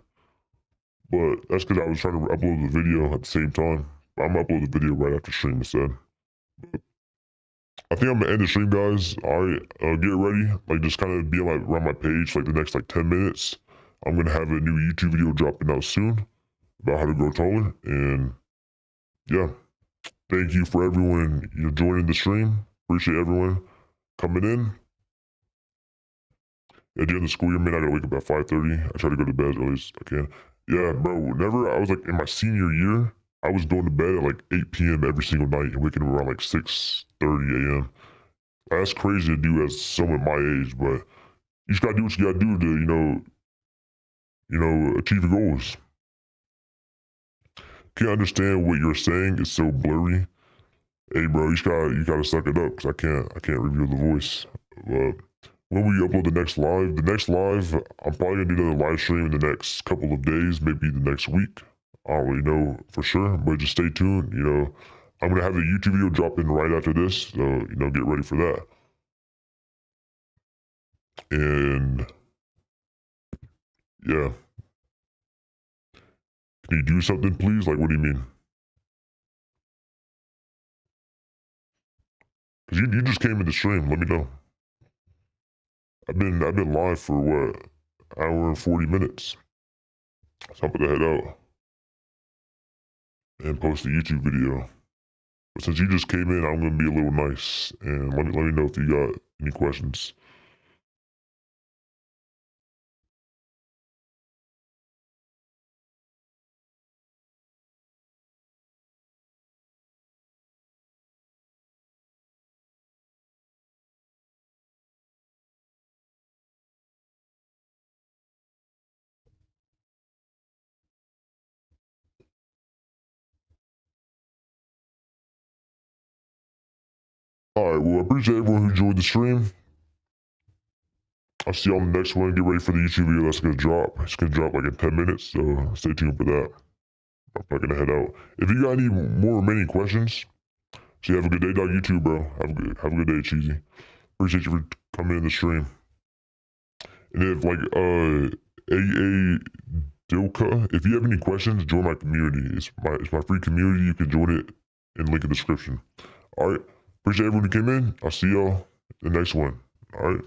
But that's because I was trying to upload the video at the same time. I'm gonna upload the video right after stream instead. But I think I'm gonna end the stream, guys. Alright, get ready. Like, just kind of be like around my page like the next like 10 minutes. I'm gonna have a new YouTube video dropping out soon about how to grow taller. And yeah, thank you for everyone joining the stream. Appreciate everyone coming in. Yeah, during the school year, man, I gotta wake up at 5:30. I try to go to bed as early as I can. Yeah, bro, whenever I was like in my senior year, I was going to bed at like 8 p.m. every single night and waking up around like 6:30 a.m. That's crazy to do as someone my age, but you just gotta do what you gotta do to, achieve your goals. Can't understand what you're saying. It's so blurry. Hey, bro, you gotta suck it up, cause I can't reveal the voice. But when we upload the next live, I'm probably gonna do another live stream in the next couple of days, maybe the next week. I don't really know for sure, but just stay tuned. I'm gonna have a YouTube video dropping right after this, so get ready for that. And yeah, can you do something, please? Like, what do you mean? Cause you just came in the stream. Let me know. I've been live for what, hour and 40 minutes. So I'm gonna head out and post a YouTube video. But since you just came in, I'm gonna be a little nice and let me know if you got any questions. Alright, well, I appreciate everyone who joined the stream. I'll see you on the next one. Get ready for the YouTube video that's gonna drop. It's gonna drop like in 10 minutes, so stay tuned for that. I'm not gonna head out. If you got any more remaining questions, so have a good day, dog. YouTube, bro. Have a good day, Cheesy. Appreciate you for coming in the stream. And if like AA Dilka, if you have any questions, join my community. It's my free community. You can join it in the link in the description. Alright. Appreciate everyone who came in. I'll see y'all in the next one. Alright.